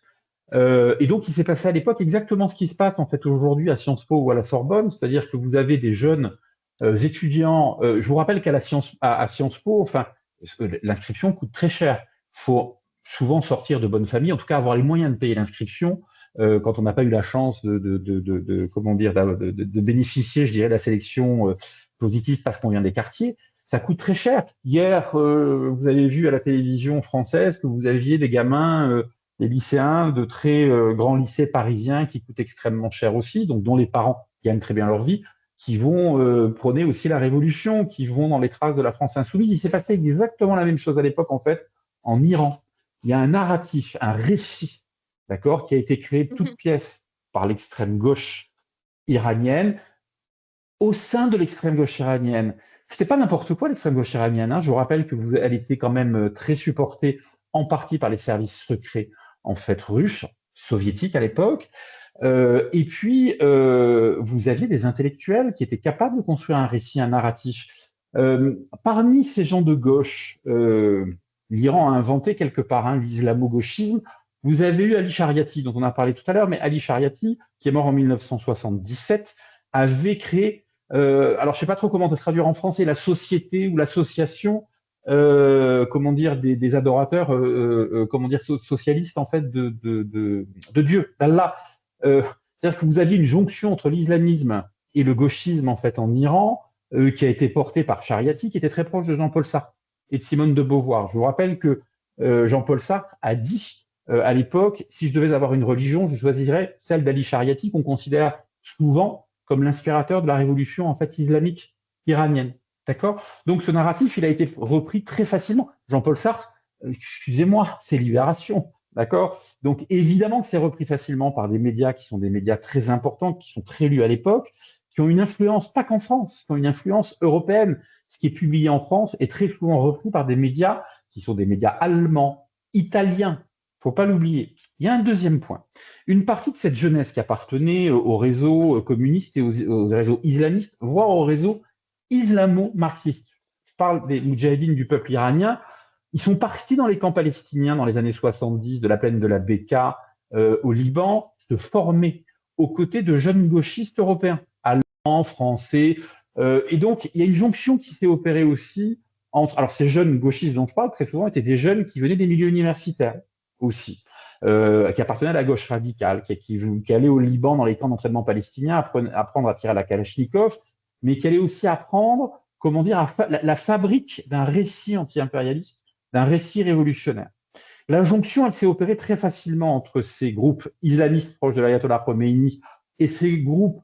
Et donc, il s'est passé à l'époque exactement ce qui se passe en fait aujourd'hui à Sciences Po ou à la Sorbonne, c'est-à-dire que vous avez des jeunes étudiants. Je vous rappelle à Sciences Po, enfin, l'inscription coûte très cher. Il faut souvent sortir de bonne famille, en tout cas avoir les moyens de payer l'inscription quand on n'a pas eu la chance comment dire, de bénéficier, je dirais, de la sélection positive parce qu'on vient des quartiers. Ça coûte très cher. Hier, vous avez vu à la télévision française que vous aviez des gamins des lycéens de très grands lycées parisiens qui coûtent extrêmement cher aussi, donc dont les parents gagnent très bien leur vie, qui vont prôner aussi la révolution, qui vont dans les traces de la France insoumise. Il s'est passé exactement la même chose à l'époque, en fait, en Iran. Il y a un narratif, un récit, d'accord, qui a été créé de toutes pièces par l'extrême gauche iranienne, au sein de l'extrême gauche iranienne. C'était pas n'importe quoi l'extrême gauche iranienne, hein. Je vous rappelle que elle était quand même très supportée en partie par les services secrets en fait russes, soviétiques à l'époque. Et puis vous aviez des intellectuels qui étaient capables de construire un récit, un narratif. Parmi ces gens de gauche, l'Iran a inventé quelque part l'islamo-gauchisme. Vous avez eu Ali Shariati, dont on a parlé tout à l'heure, mais Ali Shariati, qui est mort en 1977, avait créé alors, je ne sais pas trop comment traduire en français, la société ou l'association, comment dire, des adorateurs, comment dire, socialistes en fait de Dieu, d'Allah. C'est-à-dire que vous aviez une jonction entre l'islamisme et le gauchisme en fait en Iran, qui a été portée par Shariati, qui était très proche de Jean-Paul Sartre et de Simone de Beauvoir. Je vous rappelle que Jean-Paul Sartre a dit à l'époque, si je devais avoir une religion, je choisirais celle d'Ali Shariati, qu'on considère souvent comme l'inspirateur de la révolution en fait islamique iranienne. D'accord? Donc ce narratif, il a été repris très facilement. Jean-Paul Sartre, excusez-moi, c'est Libération. D'accord? Donc évidemment que c'est repris facilement par des médias qui sont des médias très importants, qui sont très lus à l'époque, qui ont une influence, pas qu'en France, qui ont une influence européenne. Ce qui est publié en France est très souvent repris par des médias qui sont des médias allemands, italiens. Il ne faut pas l'oublier. Il y a un deuxième point. Une partie de cette jeunesse qui appartenait aux réseaux communistes et aux réseaux islamistes, voire aux réseaux islamo-marxistes. Je parle des moudjahidines du peuple iranien. Ils sont partis dans les camps palestiniens dans les années 70, de la plaine de la Beka au Liban, se former aux côtés de jeunes gauchistes européens, allemands, français. Et donc, il y a une jonction qui s'est opérée aussi entre. Alors, ces jeunes gauchistes dont je parle, très souvent, étaient des jeunes qui venaient des milieux universitaires aussi, qui appartenaient à la gauche radicale, qui allaient au Liban dans les camps d'entraînement palestiniens, apprendre à tirer à la Kalachnikov, mais qui allait aussi apprendre, comment dire, la fabrique d'un récit anti-impérialiste, d'un récit révolutionnaire. La jonction, elle s'est opérée très facilement entre ces groupes islamistes proches de l'ayatollah Khomeini et ces groupes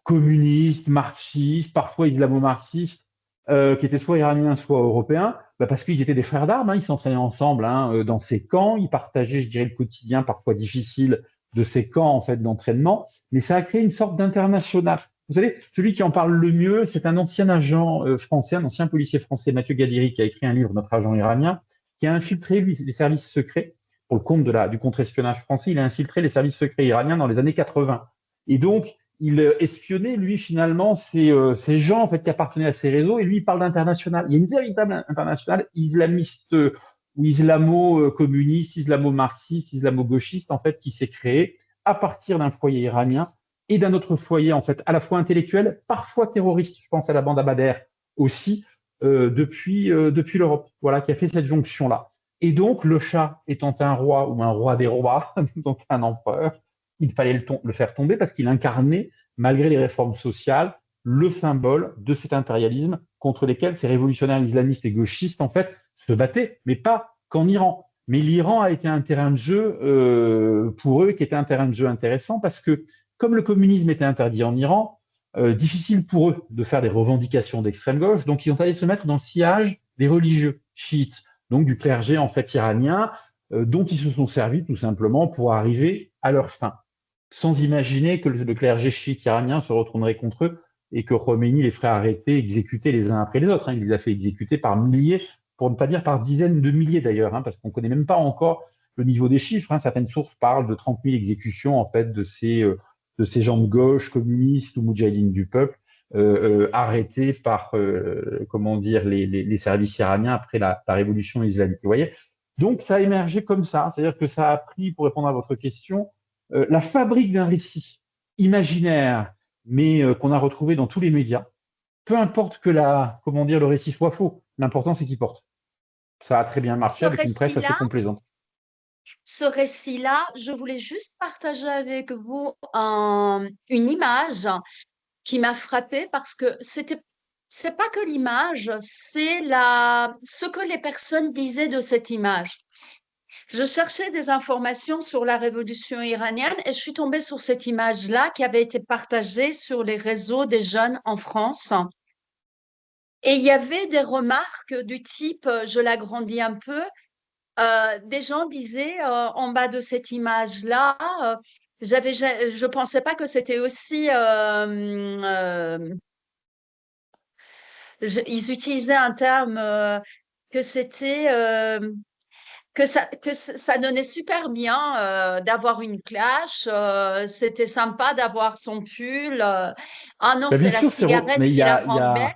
communistes, marxistes, parfois islamo-marxistes, qui étaient soit iraniens, soit européens, parce qu'ils étaient des frères d'armes, ils s'entraînaient ensemble dans ces camps, ils partageaient, je dirais, le quotidien parfois difficile de ces camps en fait d'entraînement, mais ça a créé une sorte d'international. Vous savez, celui qui en parle le mieux, c'est un ancien agent français, un ancien policier français, Mathieu Gadiri, qui a écrit un livre, Notre agent iranien, qui a infiltré lui, les services secrets, pour le compte du contre-espionnage français, il a infiltré les services secrets iraniens dans les années 80. Et donc, il espionnait, lui, finalement, ces gens en fait, qui appartenaient à ces réseaux, et lui, il parle d'international. Il y a une véritable internationale islamiste ou islamo-communiste, islamo-marxiste, islamo-gauchiste, en fait, qui s'est créée à partir d'un foyer iranien et d'un autre foyer, en fait, à la fois intellectuel, parfois terroriste. Je pense à la bande Abadher aussi, depuis l'Europe, voilà, qui a fait cette jonction-là. Et donc, le Shah étant un roi ou un roi des rois, donc un empereur, il fallait le faire tomber parce qu'il incarnait, malgré les réformes sociales, le symbole de cet impérialisme contre lesquels ces révolutionnaires islamistes et gauchistes, en fait, se battaient, mais pas qu'en Iran. Mais l'Iran a été un terrain de jeu pour eux qui était un terrain de jeu intéressant parce que, comme le communisme était interdit en Iran, difficile pour eux de faire des revendications d'extrême gauche, donc ils ont allé se mettre dans le sillage des religieux chiites, donc du clergé en fait iranien, dont ils se sont servis tout simplement pour arriver à leur fin, sans imaginer que le clergé chiite iranien se retournerait contre eux et que Khomeini les ferait arrêter, exécuter les uns après les autres. Il les a fait exécuter par milliers, pour ne pas dire par dizaines de milliers d'ailleurs, parce qu'on ne connaît même pas encore le niveau des chiffres. Certaines sources parlent de 30 000 exécutions en fait de ces gens de gauche, communistes ou moudjahidines du peuple, arrêtés par comment dire, les services iraniens après la révolution islamique. Vous voyez. Donc ça a émergé comme ça, c'est-à-dire que ça a pris, pour répondre à votre question, la fabrique d'un récit imaginaire, mais qu'on a retrouvé dans tous les médias. Peu importe que comment dire, le récit soit faux, l'important c'est qu'il porte. Ça a très bien marché Ce avec une presse assez récit-là, complaisante. ce récit-là, je voulais juste partager avec vous une image qui m'a frappée parce que c'est pas que l'image, c'est ce que les personnes disaient de cette image. Je cherchais des informations sur la révolution iranienne et je suis tombée sur cette image-là qui avait été partagée sur les réseaux des jeunes en France. Et il y avait des remarques du type, je l'agrandis un peu, des gens disaient en bas de cette image-là, je pensais pas que c'était aussi, ils utilisaient un terme que c'était ça donnait super bien d'avoir une clash, c'était sympa d'avoir son pull. Ah non, Ben, bien c'est la sûr, cigarette mais qui la rend belle.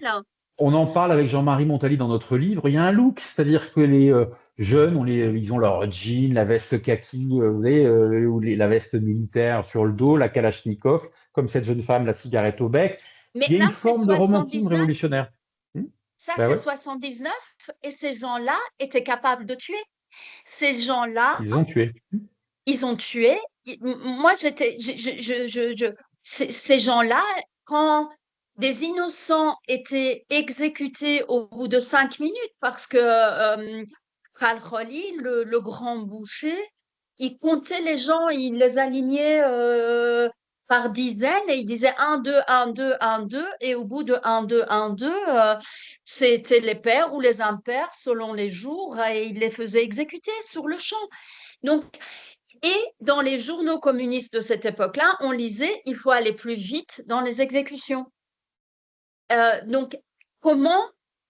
on en parle avec Jean-Marie Montali dans notre livre. Il y a un look, c'est-à-dire que les jeunes, ils ont leur jean, la veste kaki, vous savez, ou la veste militaire sur le dos, la Kalachnikov, comme cette jeune femme, la cigarette au bec. Mais Il y a là, une c'est forme de romantisme 79, révolutionnaire. Hmm. ça Ben c'est ouais, 79, et ces gens-là étaient capables de tuer. Ces gens-là, ils ont tué. ils ont tué. Moi, ces gens-là, quand des innocents étaient exécutés au bout de 5 minutes, parce que Khalkhali, le grand boucher, il comptait les gens, il les alignait par dizaines et il disait 1, 2, 1, 2, 1, 2. Et au bout de 1, 2, 1, 2, c'était les pairs ou les impairs selon les jours et il les faisait exécuter sur le champ. Donc, et dans les journaux communistes de cette époque-là, on lisait il faut aller plus vite dans les exécutions. Donc, comment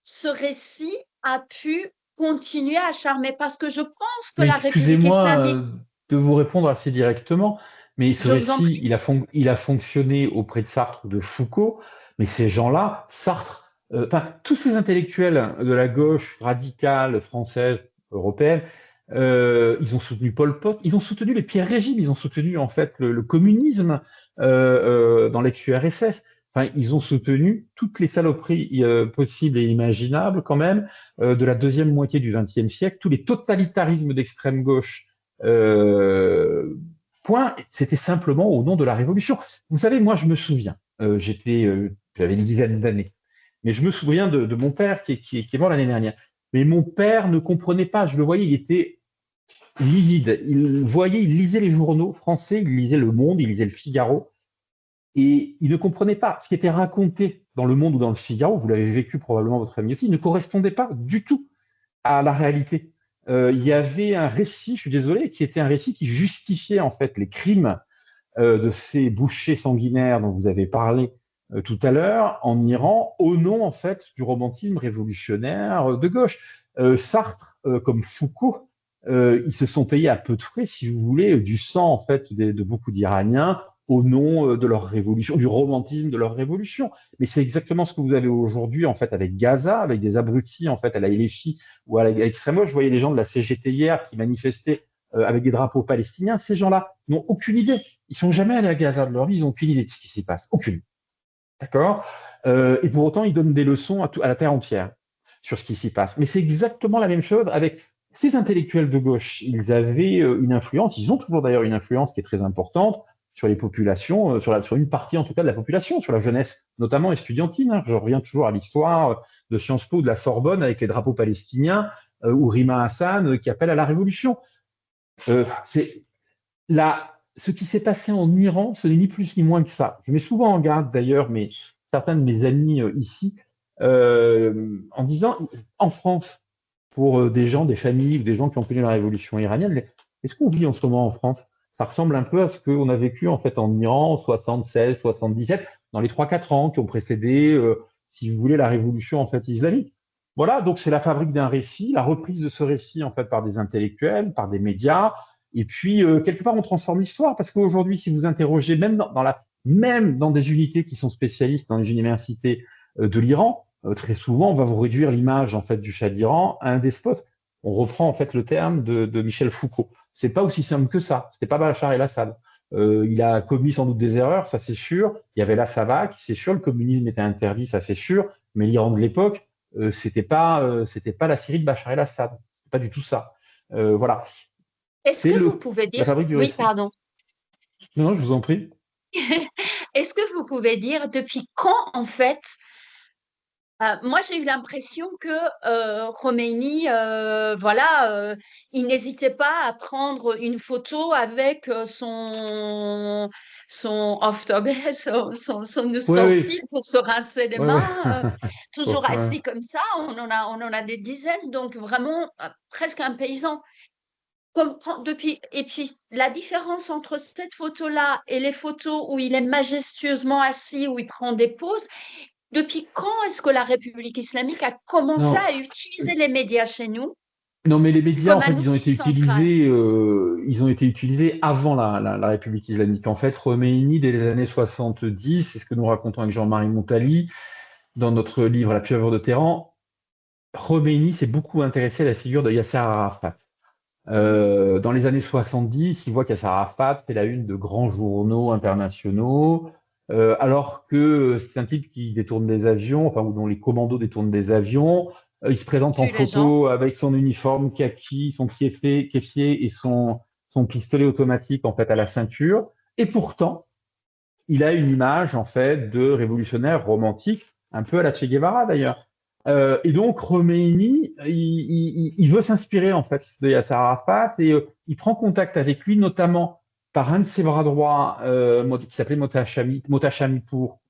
ce récit a pu continuer à charmer? Parce que je pense que Mais la République excusez-moi islamique, de vous répondre assez directement, mais ce je vous en récit, prie, il a fonctionné auprès de Sartre, de Foucault, mais ces gens-là, Sartre, enfin, tous ces intellectuels de la gauche radicale française, européenne, ils ont soutenu Pol Pot, ils ont soutenu les pires régimes, ils ont soutenu en fait le communisme dans l'ex-URSS. Enfin, ils ont soutenu toutes les saloperies possibles et imaginables quand même de la deuxième moitié du XXe siècle, tous les totalitarismes d'extrême gauche. Point, c'était simplement au nom de la révolution. Vous savez, moi, je me souviens, j'avais une dizaine d'années, mais je me souviens de mon père qui est mort l'année dernière. Mais mon père ne comprenait pas, je le voyais, il était livide. Il lisait les journaux français, il lisait Le Monde, il lisait Le Figaro, et il ne comprenait pas ce qui était raconté dans Le Monde ou dans Le Figaro, vous l'avez vécu probablement votre famille aussi, il ne correspondait pas du tout à la réalité. Il y avait un récit, je suis désolé, qui était un récit qui justifiait en fait les crimes de ces bouchers sanguinaires dont vous avez parlé tout à l'heure en Iran, au nom en fait du romantisme révolutionnaire de gauche. Sartre, comme Foucault, ils se sont payés à peu de frais, si vous voulez, du sang en fait de beaucoup d'Iraniens au nom de leur révolution, du romantisme de leur révolution. Mais c'est exactement ce que vous avez aujourd'hui en fait avec Gaza, avec des abrutis en fait à la LFI ou à l'extrême gauche. Je voyais les gens de la CGT hier qui manifestaient avec des drapeaux palestiniens. Ces gens-là n'ont aucune idée. Ils sont jamais allés à Gaza de leur vie, ils n'ont aucune idée de ce qui s'y passe. Aucune. D'accord. Et pour autant, ils donnent des leçons à la terre entière sur ce qui s'y passe. Mais c'est exactement la même chose avec ces intellectuels de gauche. Ils avaient une influence, ils ont toujours d'ailleurs une influence qui est très importante sur les populations, sur une partie en tout cas de la population, sur la jeunesse, notamment estudiantine. Hein. Je reviens toujours à l'histoire de Sciences Po ou de la Sorbonne avec les drapeaux palestiniens ou Rima Hassan qui appelle à la révolution. C'est ce qui s'est passé en Iran, ce n'est ni plus ni moins que ça. Je mets souvent en garde d'ailleurs certains de mes amis ici en disant, en France, pour des gens, des familles ou des gens qui ont connu la révolution iranienne, est-ce qu'on vit en ce moment en France? Ça ressemble un peu à ce qu'on a vécu en fait en Iran en 76, 77, dans les 3-4 ans qui ont précédé, si vous voulez, la révolution en fait islamique. Voilà, donc c'est la fabrique d'un récit, la reprise de ce récit en fait par des intellectuels, par des médias, et puis, quelque part, on transforme l'histoire parce qu'aujourd'hui, si vous interrogez, même dans des unités qui sont spécialistes dans les universités de l'Iran, très souvent, on va vous réduire l'image en fait du Shah d'Iran à un despote. On reprend en fait le terme de Michel Foucault. C'est pas aussi simple que ça. C'était pas Bachar el-Assad. Il a commis sans doute des erreurs, ça c'est sûr. Il y avait la Savak, c'est sûr. Le communisme était interdit, ça c'est sûr. Mais l'Iran de l'époque, c'était pas la Syrie de Bachar el-Assad. C'est pas du tout ça. Voilà. est-ce C'est que vous pouvez la dire, fabrique du oui, récit. pardon, Non, non, je vous en prie. est-ce que vous pouvez dire depuis quand en fait, moi j'ai eu l'impression que Khomeini, voilà, il n'hésitait pas à prendre une photo avec son off-tob, son Oui, oui, ustensile pour se rincer les oui, oui. mains, toujours Ouais. assis comme ça, on en a des dizaines, donc vraiment presque un paysan. Et puis la différence entre cette photo-là et les photos où il est majestueusement assis, où il prend des poses, depuis quand est-ce que la République islamique a commencé Non, à utiliser les médias chez nous non, mais les médias, en comme fait, un outil central? ils ont été utilisés avant la République islamique. En fait, Khomeini, dès les années 70, c'est ce que nous racontons avec Jean-Marie Montali dans notre livre La pieuvre de Téhéran. Khomeini s'est beaucoup intéressé à la figure de Yasser Arafat. Dans les années 70, il voit qu'Yasser Arafat fait la une de grands journaux internationaux, alors que c'est un type qui détourne des avions, enfin, ou dont les commandos détournent des avions. Il se présente en Tue les gens. photo avec son uniforme kaki, son kéfier et son pistolet automatique en fait à la ceinture. Et pourtant, il a une image en fait de révolutionnaire romantique, un peu à la Che Guevara d'ailleurs. Et donc Khomeini, il veut s'inspirer en fait de Yasser Arafat et il prend contact avec lui notamment par un de ses bras droits qui s'appelait Mohtachamipour,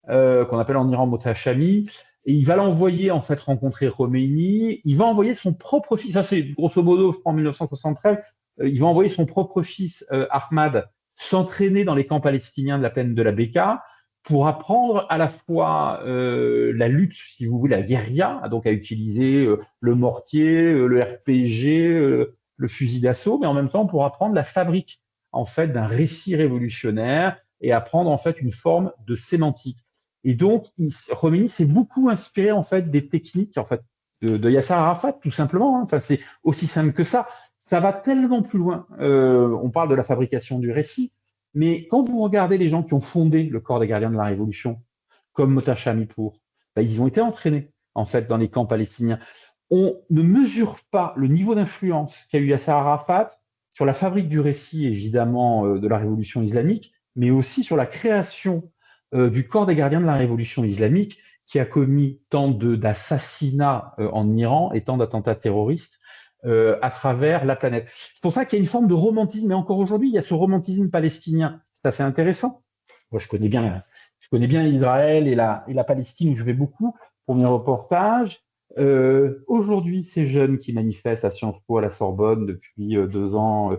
qu'on appelle en Iran Mohtachami, et il va l'envoyer en fait rencontrer Khomeini. Il va envoyer son propre fils, ça c'est grosso modo, je crois en 1973, il va envoyer son propre fils Ahmad s'entraîner dans les camps palestiniens de la plaine de la Beka pour apprendre à la fois la lutte, si vous voulez, la guérilla, donc à utiliser le mortier, le RPG, le fusil d'assaut, mais en même temps pour apprendre la fabrique en fait d'un récit révolutionnaire et apprendre en fait une forme de sémantique. Et donc, Khomeini s'est beaucoup inspiré en fait des techniques en fait de Yasser Arafat, tout simplement. Hein. Enfin, c'est aussi simple que ça. Ça va tellement plus loin. On parle de la fabrication du récit, mais quand vous regardez les gens qui ont fondé le corps des gardiens de la Révolution, comme Mohtachamipour, ben, ils ont été entraînés en fait dans les camps palestiniens. On ne mesure pas le niveau d'influence qu'a eu Yasser Arafat sur la fabrique du récit, évidemment, de la révolution islamique, mais aussi sur la création du corps des gardiens de la révolution islamique, qui a commis tant d'assassinats en Iran et tant d'attentats terroristes à travers la planète. C'est pour ça qu'il y a une forme de romantisme, et encore aujourd'hui, il y a ce romantisme palestinien. C'est assez intéressant. Moi, je connais bien Israël et la Palestine, où je vais beaucoup pour mes reportages. Aujourd'hui, ces jeunes qui manifestent à Sciences Po, à la Sorbonne, depuis 2 ans,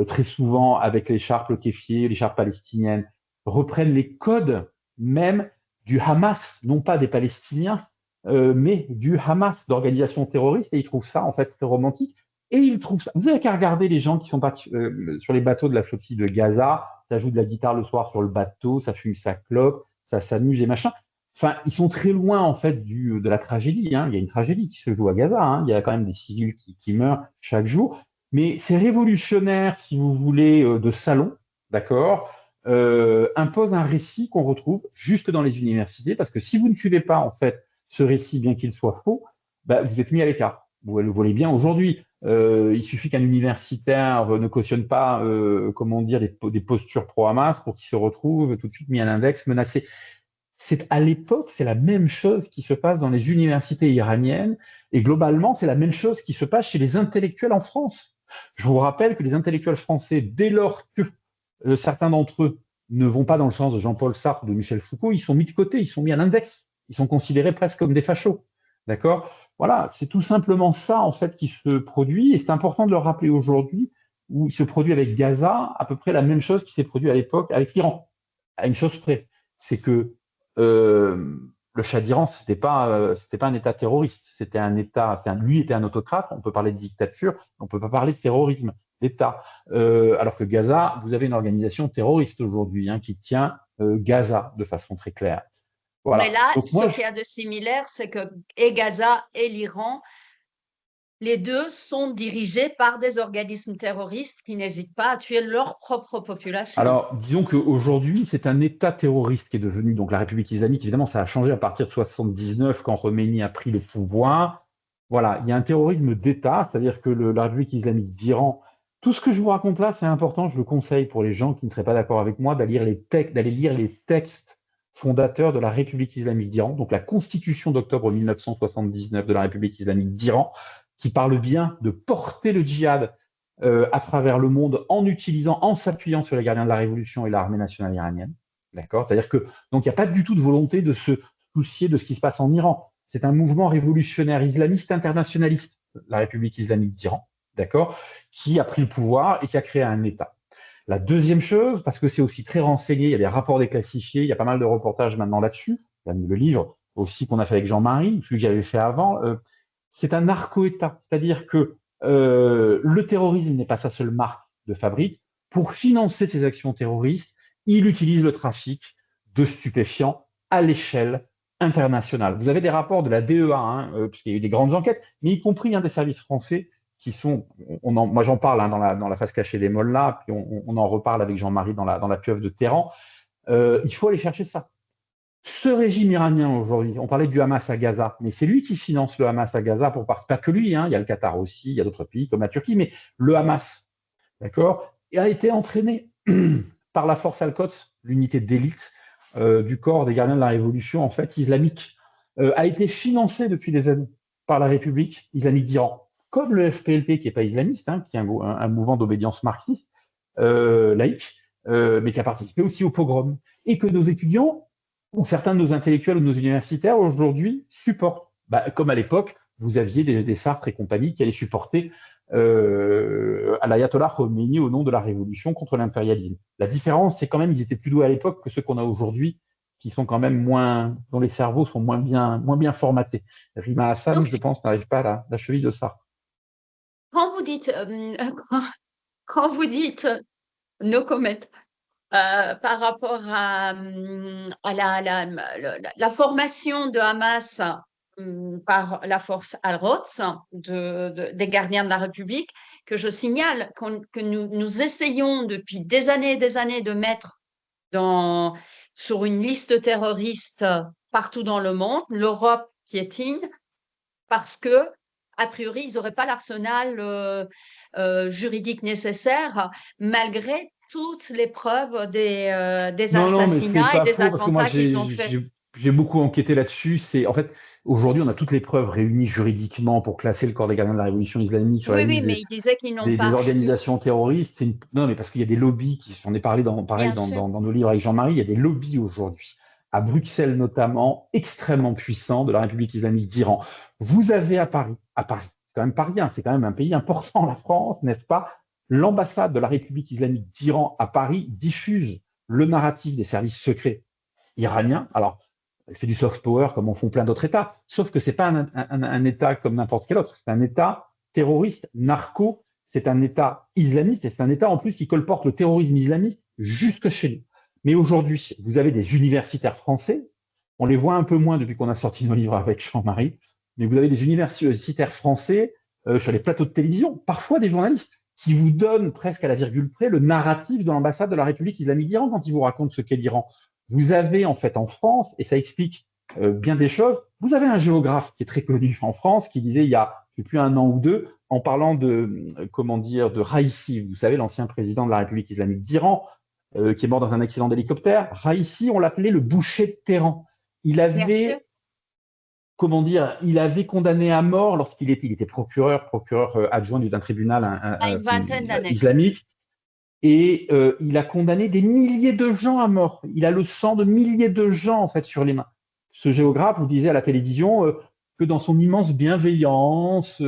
très souvent avec l'écharpe, le kéfier, l'écharpe palestinienne, reprennent les codes même du Hamas, non pas des Palestiniens, mais du Hamas, d'organisation terroriste, et ils trouvent ça en fait très romantique. Et ils trouvent ça. Vous n'avez qu'à regarder les gens qui sont partis sur les bateaux de la flottille de Gaza, ça joue de la guitare le soir sur le bateau, ça fume sa clope, ça s'amuse et machin. Enfin, ils sont très loin en fait de la tragédie. Hein. Il y a une tragédie qui se joue à Gaza. Hein. Il y a quand même des civils qui meurent chaque jour. Mais ces révolutionnaires, si vous voulez, de salon, d'accord, imposent un récit qu'on retrouve jusque dans les universités, parce que si vous ne suivez pas en fait ce récit, bien qu'il soit faux, bah, vous êtes mis à l'écart. Vous le voyez bien aujourd'hui. Il suffit qu'un universitaire ne cautionne pas, comment dire, des postures pro-Hamas pour qu'il se retrouve tout de suite mis à l'index, menacé. À l'époque, c'est la même chose qui se passe dans les universités iraniennes, et globalement, c'est la même chose qui se passe chez les intellectuels en France. Je vous rappelle que les intellectuels français, dès lors que certains d'entre eux ne vont pas dans le sens de Jean-Paul Sartre ou de Michel Foucault, ils sont mis de côté, ils sont mis à l'index, ils sont considérés presque comme des fachos. D'accord? Voilà, c'est tout simplement ça en fait qui se produit, et c'est important de le rappeler aujourd'hui, où il se produit avec Gaza à peu près la même chose qui s'est produit à l'époque avec l'Iran, à une chose près, c'est que le Shah d'Iran, c'était pas un État terroriste, c'était un État, lui était un autocrate, on peut parler de dictature, on ne peut pas parler de terrorisme d'État. Alors que Gaza, vous avez une organisation terroriste aujourd'hui qui tient Gaza de façon très claire. Voilà. Mais là, Donc, ce qu'il y a de similaire, c'est que et Gaza et l'Iran, les deux sont dirigés par des organismes terroristes qui n'hésitent pas à tuer leur propre population. Alors, disons qu'aujourd'hui, c'est un État terroriste qui est devenu, donc la République islamique, évidemment, ça a changé à partir de 79 quand Khomeini a pris le pouvoir. Voilà, il y a un terrorisme d'État, c'est-à-dire que la République islamique d'Iran, tout ce que je vous raconte là, c'est important, je le conseille pour les gens qui ne seraient pas d'accord avec moi, d'aller lire les textes fondateurs de la République islamique d'Iran, donc la constitution d'octobre 1979 de la République islamique d'Iran, qui parle bien de porter le djihad à travers le monde en s'appuyant sur les gardiens de la Révolution et l'armée nationale iranienne. D'accord? C'est-à-dire que, donc, il n'y a pas du tout de volonté de se soucier de ce qui se passe en Iran. C'est un mouvement révolutionnaire islamiste internationaliste, la République islamique d'Iran, d'accord, qui a pris le pouvoir et qui a créé un État. La deuxième chose, parce que c'est aussi très renseigné, il y a des rapports déclassifiés, il y a pas mal de reportages maintenant là-dessus, le livre aussi qu'on a fait avec Jean-Marie, celui que j'avais fait avant, c'est un narco-État, c'est-à-dire que le terrorisme n'est pas sa seule marque de fabrique. Pour financer ses actions terroristes, il utilise le trafic de stupéfiants à l'échelle internationale. Vous avez des rapports de la DEA, puisqu'il y a eu des grandes enquêtes, mais y compris des services français qui sont, moi j'en parle dans la face cachée des Mollahs, puis on en reparle avec Jean-Marie dans la pieuvre de Téhéran. Il faut aller chercher ça. Ce régime iranien aujourd'hui, on parlait du Hamas à Gaza, mais c'est lui qui finance le Hamas à Gaza pour pas que lui, il y a le Qatar aussi, il y a d'autres pays comme la Turquie, mais le Hamas, d'accord, a été entraîné par la force Al-Quds, l'unité d'élite du corps des gardiens de la révolution en fait islamique, a été financé depuis des années par la République islamique d'Iran, comme le FPLP qui n'est pas islamiste, qui est un mouvement d'obédience marxiste. laïque, mais qui a participé aussi au pogrom. Et que nos étudiants, ou certains de nos intellectuels ou de nos universitaires aujourd'hui supportent. Bah, comme à l'époque, vous aviez des Sartre et compagnie qui allaient supporter à l'ayatollah Khomeini au nom de la révolution contre l'impérialisme. La différence, c'est quand même ils étaient plus doués à l'époque que ceux qu'on a aujourd'hui, qui sont quand même dont les cerveaux sont moins bien formatés. Rima Hassan, Donc, je pense, n'arrive pas à la cheville de ça. quand vous dites, quand vous dites no comment, par rapport à la formation de Hamas par la force Al-Quds des gardiens de la République, que je signale que nous essayons depuis des années et des années de mettre sur une liste terroriste partout dans le monde. L'Europe piétine parce que, a priori, ils n'auraient pas l'arsenal juridique nécessaire, malgré toutes les preuves des Non, non, mais c'est assassinats et pas des faux parce que moi attentats qu'ils ont faits. j'ai beaucoup enquêté là-dessus. C'est en fait aujourd'hui on a toutes les preuves réunies juridiquement pour classer le corps des gardiens de la révolution islamique sur la Oui, oui, liste mais ils disaient qu'ils n'ont des pas. organisations terroristes. Non, mais parce qu'il y a des lobbies j'en ai parlé pareil Bien sûr. dans nos livres avec Jean-Marie, il y a des lobbies aujourd'hui à Bruxelles notamment extrêmement puissants de la République islamique d'Iran. Vous avez à Paris, c'est quand même pas rien, c'est quand même un pays important, la France, n'est-ce pas? L'ambassade de la République islamique d'Iran à Paris diffuse le narratif des services secrets iraniens. Alors, elle fait du soft power comme en font plein d'autres États, sauf que ce n'est pas un État comme n'importe quel autre, c'est un État terroriste, narco, c'est un État islamiste, et c'est un État en plus qui colporte le terrorisme islamiste jusque chez nous. Mais aujourd'hui, vous avez des universitaires français, on les voit un peu moins depuis qu'on a sorti nos livres avec Jean-Marie, mais vous avez des universitaires français sur les plateaux de télévision, parfois des journalistes, qui vous donnent presque à la virgule près le narratif de l'ambassade de la République islamique d'Iran quand ils vous racontent ce qu'est l'Iran. Vous avez en fait en France, et ça explique bien des choses, vous avez un géographe qui est très connu en France qui disait il y a plus un an ou deux, en parlant de Raïssi, vous savez, l'ancien président de la République islamique d'Iran, qui est mort dans un accident d'hélicoptère. Raïssi, on l'appelait le boucher de Téhéran. Il Bien sûr. avait il avait condamné à mort lorsqu'il était procureur adjoint d'un tribunal À une vingtaine d'années. islamique, et il a condamné des milliers de gens à mort. Il a le sang de milliers de gens en fait sur les mains. Ce géographe vous disait à la télévision que dans son immense bienveillance,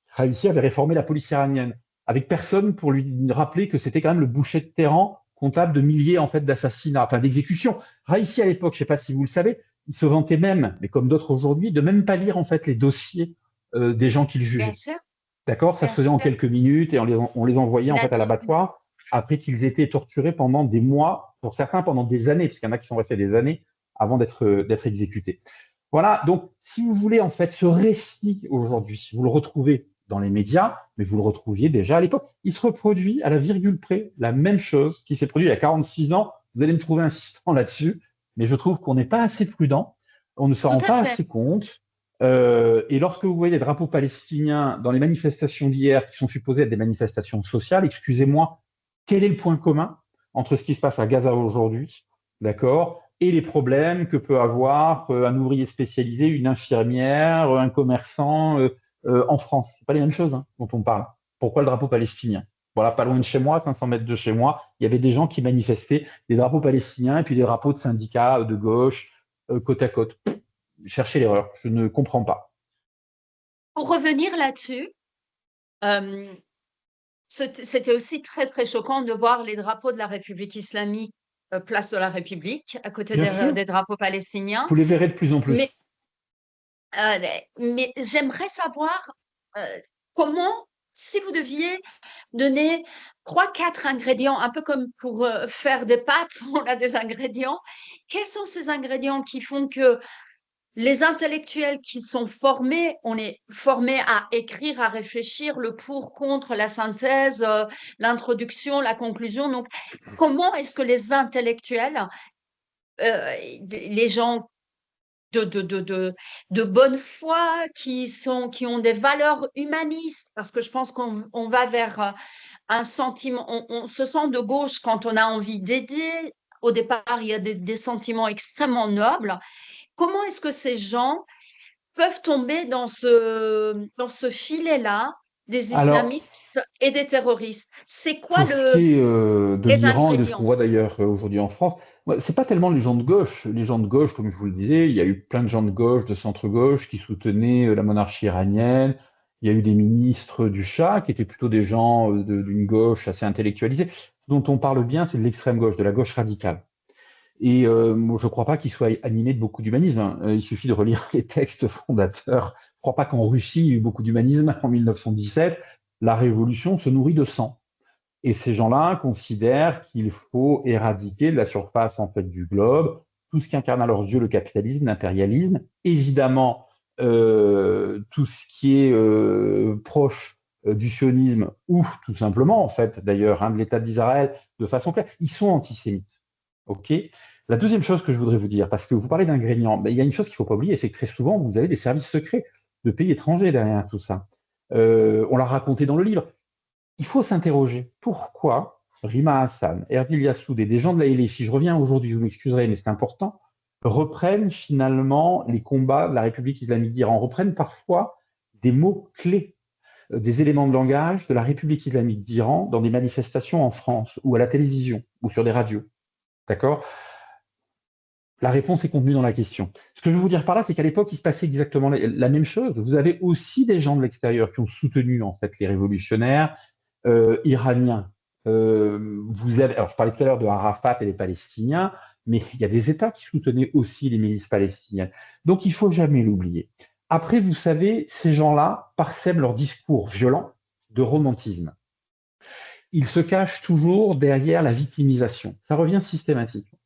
Raïssi avait réformé la police iranienne, avec personne pour lui rappeler que c'était quand même le boucher de Téhéran, comptable de milliers en fait d'assassinats, enfin d'exécutions. Raïssi à l'époque, je ne sais pas si vous le savez, il se vantait même, mais comme d'autres aujourd'hui, de même pas lire en fait les dossiers des gens qu'il Bien jugeait. sûr, D'accord? Ça bien se faisait en sûr. quelques minutes et on les envoyait en fait à l'abattoir après qu'ils étaient torturés pendant des mois, pour certains pendant des années, parce qu'il y en a qui sont restés des années avant d'être exécutés. Voilà, donc si vous voulez en fait ce récit aujourd'hui, vous le retrouvez dans les médias, mais vous le retrouviez déjà à l'époque. Il se reproduit à la virgule près, la même chose qui s'est produit il y a 46 ans. Vous allez me trouver insistant là-dessus, mais je trouve qu'on n'est pas assez prudent, on ne s'en Tout rend à pas fait. assez compte. Et lorsque vous voyez des drapeaux palestiniens dans les manifestations d'hier, qui sont supposées être des manifestations sociales, excusez-moi, quel est le point commun entre ce qui se passe à Gaza aujourd'hui, d'accord, et les problèmes que peut avoir un ouvrier spécialisé, une infirmière, un commerçant en France? C'est pas les mêmes choses dont on parle. Pourquoi le drapeau palestinien? Voilà, pas loin de chez moi, 500 mètres de chez moi, il y avait des gens qui manifestaient des drapeaux palestiniens et puis des drapeaux de syndicats de gauche, côte à côte. Cherchez l'erreur, je ne comprends pas. Pour revenir là-dessus, euh, c'était aussi très, très choquant de voir les drapeaux de la République islamique, place de la République, à côté Bien sûr, des drapeaux palestiniens. vous les verrez de plus en plus. Mais, mais j'aimerais savoir euh, comment, si vous deviez donner trois, quatre ingrédients, un peu comme pour faire des pâtes, on a des ingrédients. Quels sont ces ingrédients qui font que les intellectuels qui sont formés, on est formés à écrire, à réfléchir, le pour, contre, la synthèse, l'introduction, la conclusion. Donc, comment est-ce que les intellectuels, les gens de bonne foi, qui ont des valeurs humanistes, parce que je pense qu'on va vers un sentiment, on se sent de gauche quand on a envie d'aider. Au départ, il y a des sentiments extrêmement nobles. Comment est-ce que ces gens peuvent tomber dans ce filet-là des Alors, islamistes et des terroristes. C'est quoi pour ce qui est de les l'Iran et de ce qu'on ingrédients? voit d'ailleurs aujourd'hui en France, c'est pas tellement les gens de gauche. Les gens de gauche, comme je vous le disais, il y a eu plein de gens de gauche, de centre-gauche qui soutenaient la monarchie iranienne. Il y a eu des ministres du Shah qui étaient plutôt des gens d'une gauche assez intellectualisée. Ce dont on parle bien, c'est de l'extrême gauche, de la gauche radicale. Et moi, je ne crois pas qu'il soit animé de beaucoup d'humanisme, hein. Il suffit de relire les textes fondateurs. Je ne crois pas qu'en Russie, il y ait eu beaucoup d'humanisme en 1917. La révolution se nourrit de sang. Et ces gens-là considèrent qu'il faut éradiquer de la surface en fait du globe tout ce qui incarne à leurs yeux le capitalisme, l'impérialisme, évidemment tout ce qui est proche du sionisme ou tout simplement en fait d'ailleurs de l'État d'Israël de façon claire. Ils sont antisémites. Ok. La deuxième chose que je voudrais vous dire, parce que vous parlez d'ingrédients, il y a une chose qu'il ne faut pas oublier, c'est que très souvent vous avez des services secrets de pays étrangers derrière tout ça. On l'a raconté dans le livre. Il faut s'interroger pourquoi Rima Hassan, Erdil Yassoud et des gens de la LFI, je reviens aujourd'hui, vous m'excuserez, mais c'est important, reprennent finalement les combats de la République islamique d'Iran, reprennent parfois des mots-clés, des éléments de langage de la République islamique d'Iran dans des manifestations en France ou à la télévision ou sur des radios. D'accord? La réponse est contenue dans la question. Ce que je veux vous dire par là, c'est qu'à l'époque, il se passait exactement la même chose. Vous avez aussi des gens de l'extérieur qui ont soutenu en fait les révolutionnaires iraniens. Alors, je parlais tout à l'heure de Arafat et des Palestiniens, mais il y a des États qui soutenaient aussi les milices palestiniennes. Donc, il ne faut jamais l'oublier. Après, vous savez, ces gens-là parsèment leur discours violent de romantisme. Ils se cachent toujours derrière la victimisation. Ça revient systématiquement.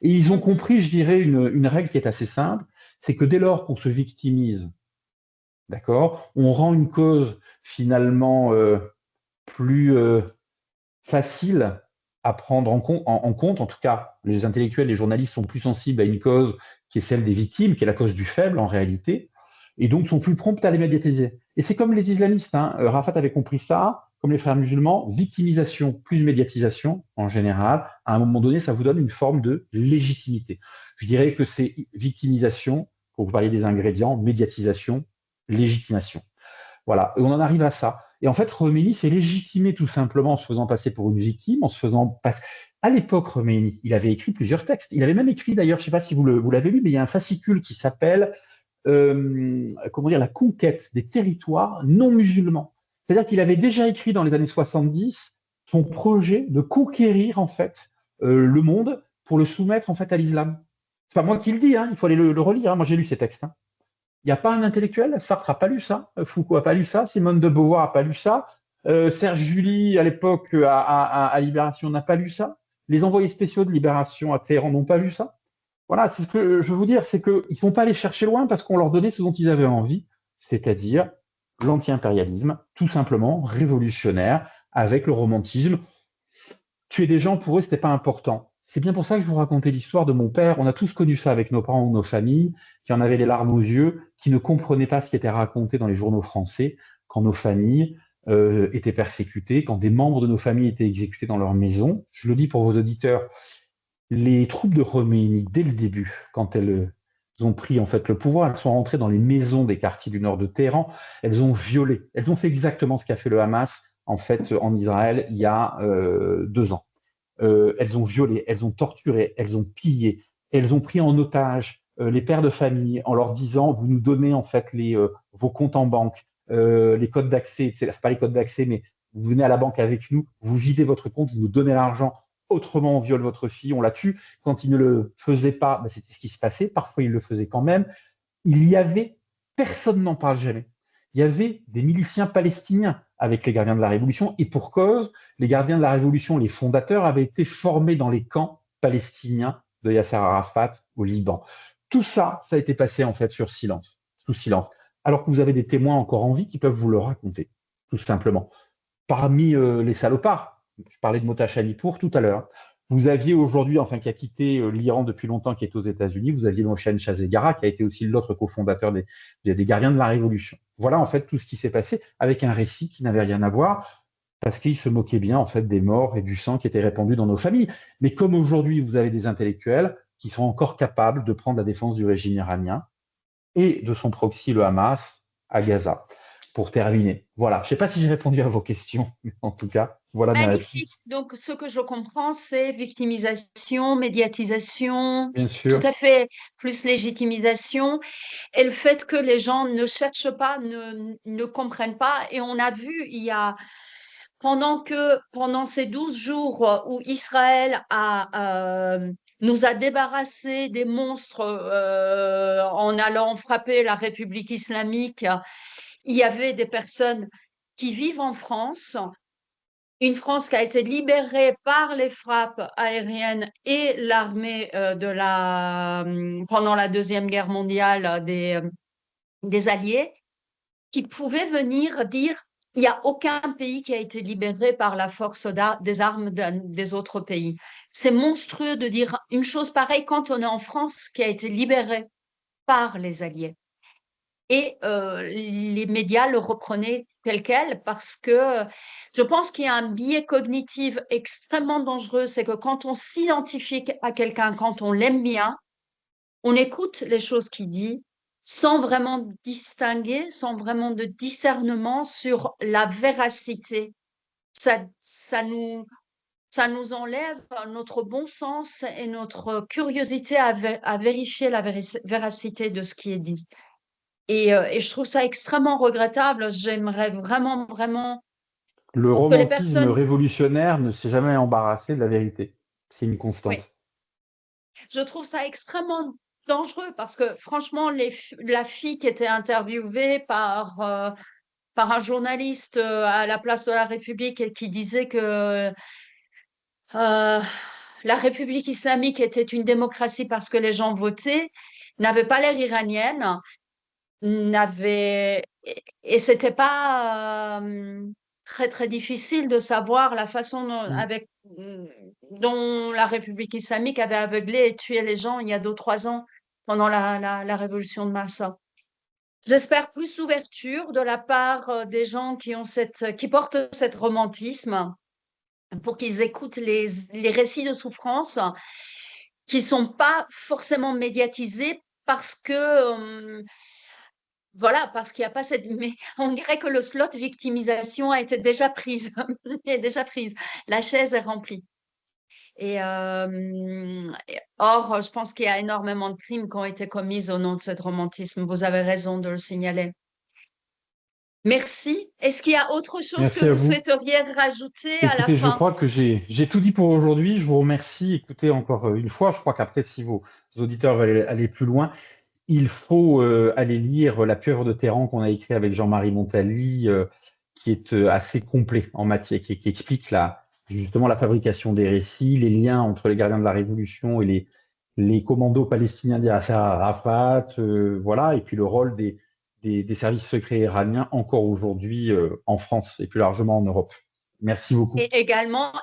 Et ils ont compris, je dirais, une règle qui est assez simple, c'est que dès lors qu'on se victimise, d'accord, on rend une cause finalement plus facile à prendre en compte. En tout cas, les intellectuels, les journalistes sont plus sensibles à une cause qui est celle des victimes, qui est la cause du faible en réalité, et donc sont plus prompts à les médiatiser. Et c'est comme les islamistes, hein. Rafat avait compris ça, comme les frères musulmans, victimisation plus médiatisation en général, à un moment donné, ça vous donne une forme de légitimité. Je dirais que c'est victimisation, pour vous parler des ingrédients, médiatisation, légitimation. Voilà, et on en arrive à ça. Et en fait, Khomeini s'est légitimé tout simplement en se faisant passer pour une victime, en se faisant passer. À l'époque, Khomeini, il avait écrit plusieurs textes. Il avait même écrit, d'ailleurs, je ne sais pas si vous l'avez lu, mais il y a un fascicule qui s'appelle comment dire, La conquête des territoires non musulmans. C'est-à-dire qu'il avait déjà écrit dans les années 70 son projet de conquérir en fait le monde pour le soumettre en fait à l'islam. C'est pas moi qui le dis, hein, il faut aller le relire, hein. Moi, j'ai lu ces textes, hein. Il n'y a pas un intellectuel, Sartre n'a pas lu ça, Foucault n'a pas lu ça, Simone de Beauvoir n'a pas lu ça, Serge July, à l'époque, à Libération, n'a pas lu ça, les envoyés spéciaux de Libération à Téhéran n'ont pas lu ça. Voilà, c'est ce que je veux vous dire, c'est qu'ils ne sont pas allés chercher loin parce qu'on leur donnait ce dont ils avaient envie, c'est-à-dire l'anti-impérialisme, tout simplement révolutionnaire, avec le romantisme. Tuer des gens, pour eux, ce n'était pas important. C'est bien pour ça que je vous racontais l'histoire de mon père. On a tous connu ça avec nos parents ou nos familles, qui en avaient les larmes aux yeux, qui ne comprenaient pas ce qui était raconté dans les journaux français quand nos familles étaient persécutées, quand des membres de nos familles étaient exécutés dans leur maison. Je le dis pour vos auditeurs, les troupes de Khomeini, dès le début, quand elles ont pris en fait le pouvoir, elles sont rentrées dans les maisons des quartiers du nord de Téhéran, elles ont violé, elles ont fait exactement ce qu'a fait le Hamas en fait en Israël il y a 2 ans. Elles ont violé, elles ont torturé, elles ont pillé, elles ont pris en otage les pères de famille en leur disant vous nous donnez en fait vos comptes en banque, les codes d'accès, pas les codes d'accès, mais vous venez à la banque avec nous, vous videz votre compte, vous nous donnez l'argent, autrement on viole votre fille, on la tue. Quand ils ne le faisaient pas, ben, c'était ce qui se passait, parfois ils le faisaient quand même. Il y avait, personne n'en parle jamais, il y avait des miliciens palestiniens avec les gardiens de la Révolution, et pour cause, les gardiens de la Révolution, les fondateurs, avaient été formés dans les camps palestiniens de Yasser Arafat au Liban. Tout ça, ça a été passé en fait sur silence, sous silence, alors que vous avez des témoins encore en vie qui peuvent vous le raconter, tout simplement. Parmi les salopards, je parlais de Mota Chalipour tout à l'heure, vous aviez aujourd'hui, enfin qui a quitté l'Iran depuis longtemps, qui est aux États-Unis, vous aviez Mohsen Shazegara, qui a été aussi l'autre cofondateur des gardiens de la Révolution. Voilà en fait tout ce qui s'est passé avec un récit qui n'avait rien à voir, parce qu'il se moquait bien en fait des morts et du sang qui était répandu dans nos familles. Mais comme aujourd'hui vous avez des intellectuels qui sont encore capables de prendre la défense du régime iranien et de son proxy, le Hamas, à Gaza. pour terminer. Voilà, je ne sais pas si j'ai répondu à vos questions, mais en tout cas, voilà mes Magnifique. réponses. Donc, ce que je comprends, c'est victimisation, médiatisation, Bien tout sûr, à fait, plus légitimisation, et le fait que les gens ne cherchent pas, ne comprennent pas. Et on a vu, pendant ces 12 jours où Israël nous a débarrassés des monstres en allant frapper la République islamique, il y avait des personnes qui vivent en France, une France qui a été libérée par les frappes aériennes et l'armée pendant la Deuxième Guerre mondiale des Alliés, qui pouvaient venir dire il n'y a aucun pays qui a été libéré par la force des armes des autres pays. C'est monstrueux de dire une chose pareille quand on est en France qui a été libérée par les Alliés. Et les médias le reprenaient tel quel parce que je pense qu'il y a un biais cognitif extrêmement dangereux, c'est que quand on s'identifie à quelqu'un, quand on l'aime bien, on écoute les choses qu'il dit sans vraiment distinguer, sans vraiment de discernement sur la véracité. Ça nous enlève notre bon sens et notre curiosité à vérifier la véracité de ce qui est dit. Et je trouve ça extrêmement regrettable. J'aimerais vraiment, vraiment le que les romantisme personnes... révolutionnaire ne s'est jamais embarrassé de la vérité. C'est une Oui, constante. je trouve ça extrêmement dangereux parce que franchement, la fille qui était interviewée par un journaliste à la place de la République et qui disait que la République islamique était une démocratie parce que les gens votaient, n'avait pas l'air iranienne, n'avait et c'était pas très très difficile de savoir la façon Mm. dont la République islamique avait aveuglé et tué les gens il y a 2 ou 3 ans pendant la révolution de Massa. J'espère plus d'ouverture de la part des gens qui portent cet romantisme pour qu'ils écoutent les récits de souffrance qui sont pas forcément médiatisés parce que voilà, parce qu'il n'y a pas cette. Mais on dirait que le slot victimisation a été déjà prise. est déjà prise. La chaise est remplie. Or, je pense qu'il y a énormément de crimes qui ont été commis au nom de ce romantisme. Vous avez raison de le signaler. Merci. Est-ce qu'il y a autre chose que Merci à vous vous. souhaiteriez rajouter à la Écoutez, je fin? crois que j'ai tout dit pour aujourd'hui. Je vous remercie. Écoutez, encore une fois, je crois qu'après, si vos auditeurs veulent aller plus loin, il faut aller lire La pieuvre de Téhéran qu'on a écrit avec Jean-Marie Montali, qui est assez complet en matière, qui explique justement la fabrication des récits, les liens entre les gardiens de la Révolution et les commandos palestiniens d'Yasser Arafat, voilà, et puis le rôle des services secrets iraniens encore aujourd'hui en France et plus largement en Europe. Merci beaucoup. Et également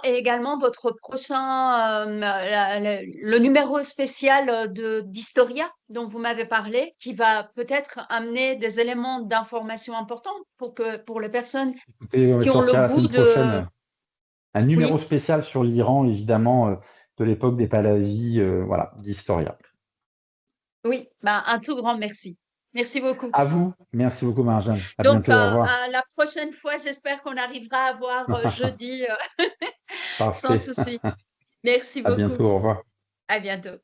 votre prochain, le numéro spécial d'Historia dont vous m'avez parlé, qui va peut-être amener des éléments d'information importants pour les personnes Écoutez, on va qui ont le sortir la goût semaine de... prochaine un numéro Oui, spécial sur l'Iran, évidemment, de l'époque des Pahlavis, voilà, d'Historia. oui, ben, un tout grand merci. Merci beaucoup. À vous. Merci beaucoup, Marjane. À Donc, bientôt. Au revoir. à la prochaine fois, j'espère qu'on arrivera à voir jeudi sans Parfait. souci. Merci À bientôt. beaucoup. Au revoir. À bientôt.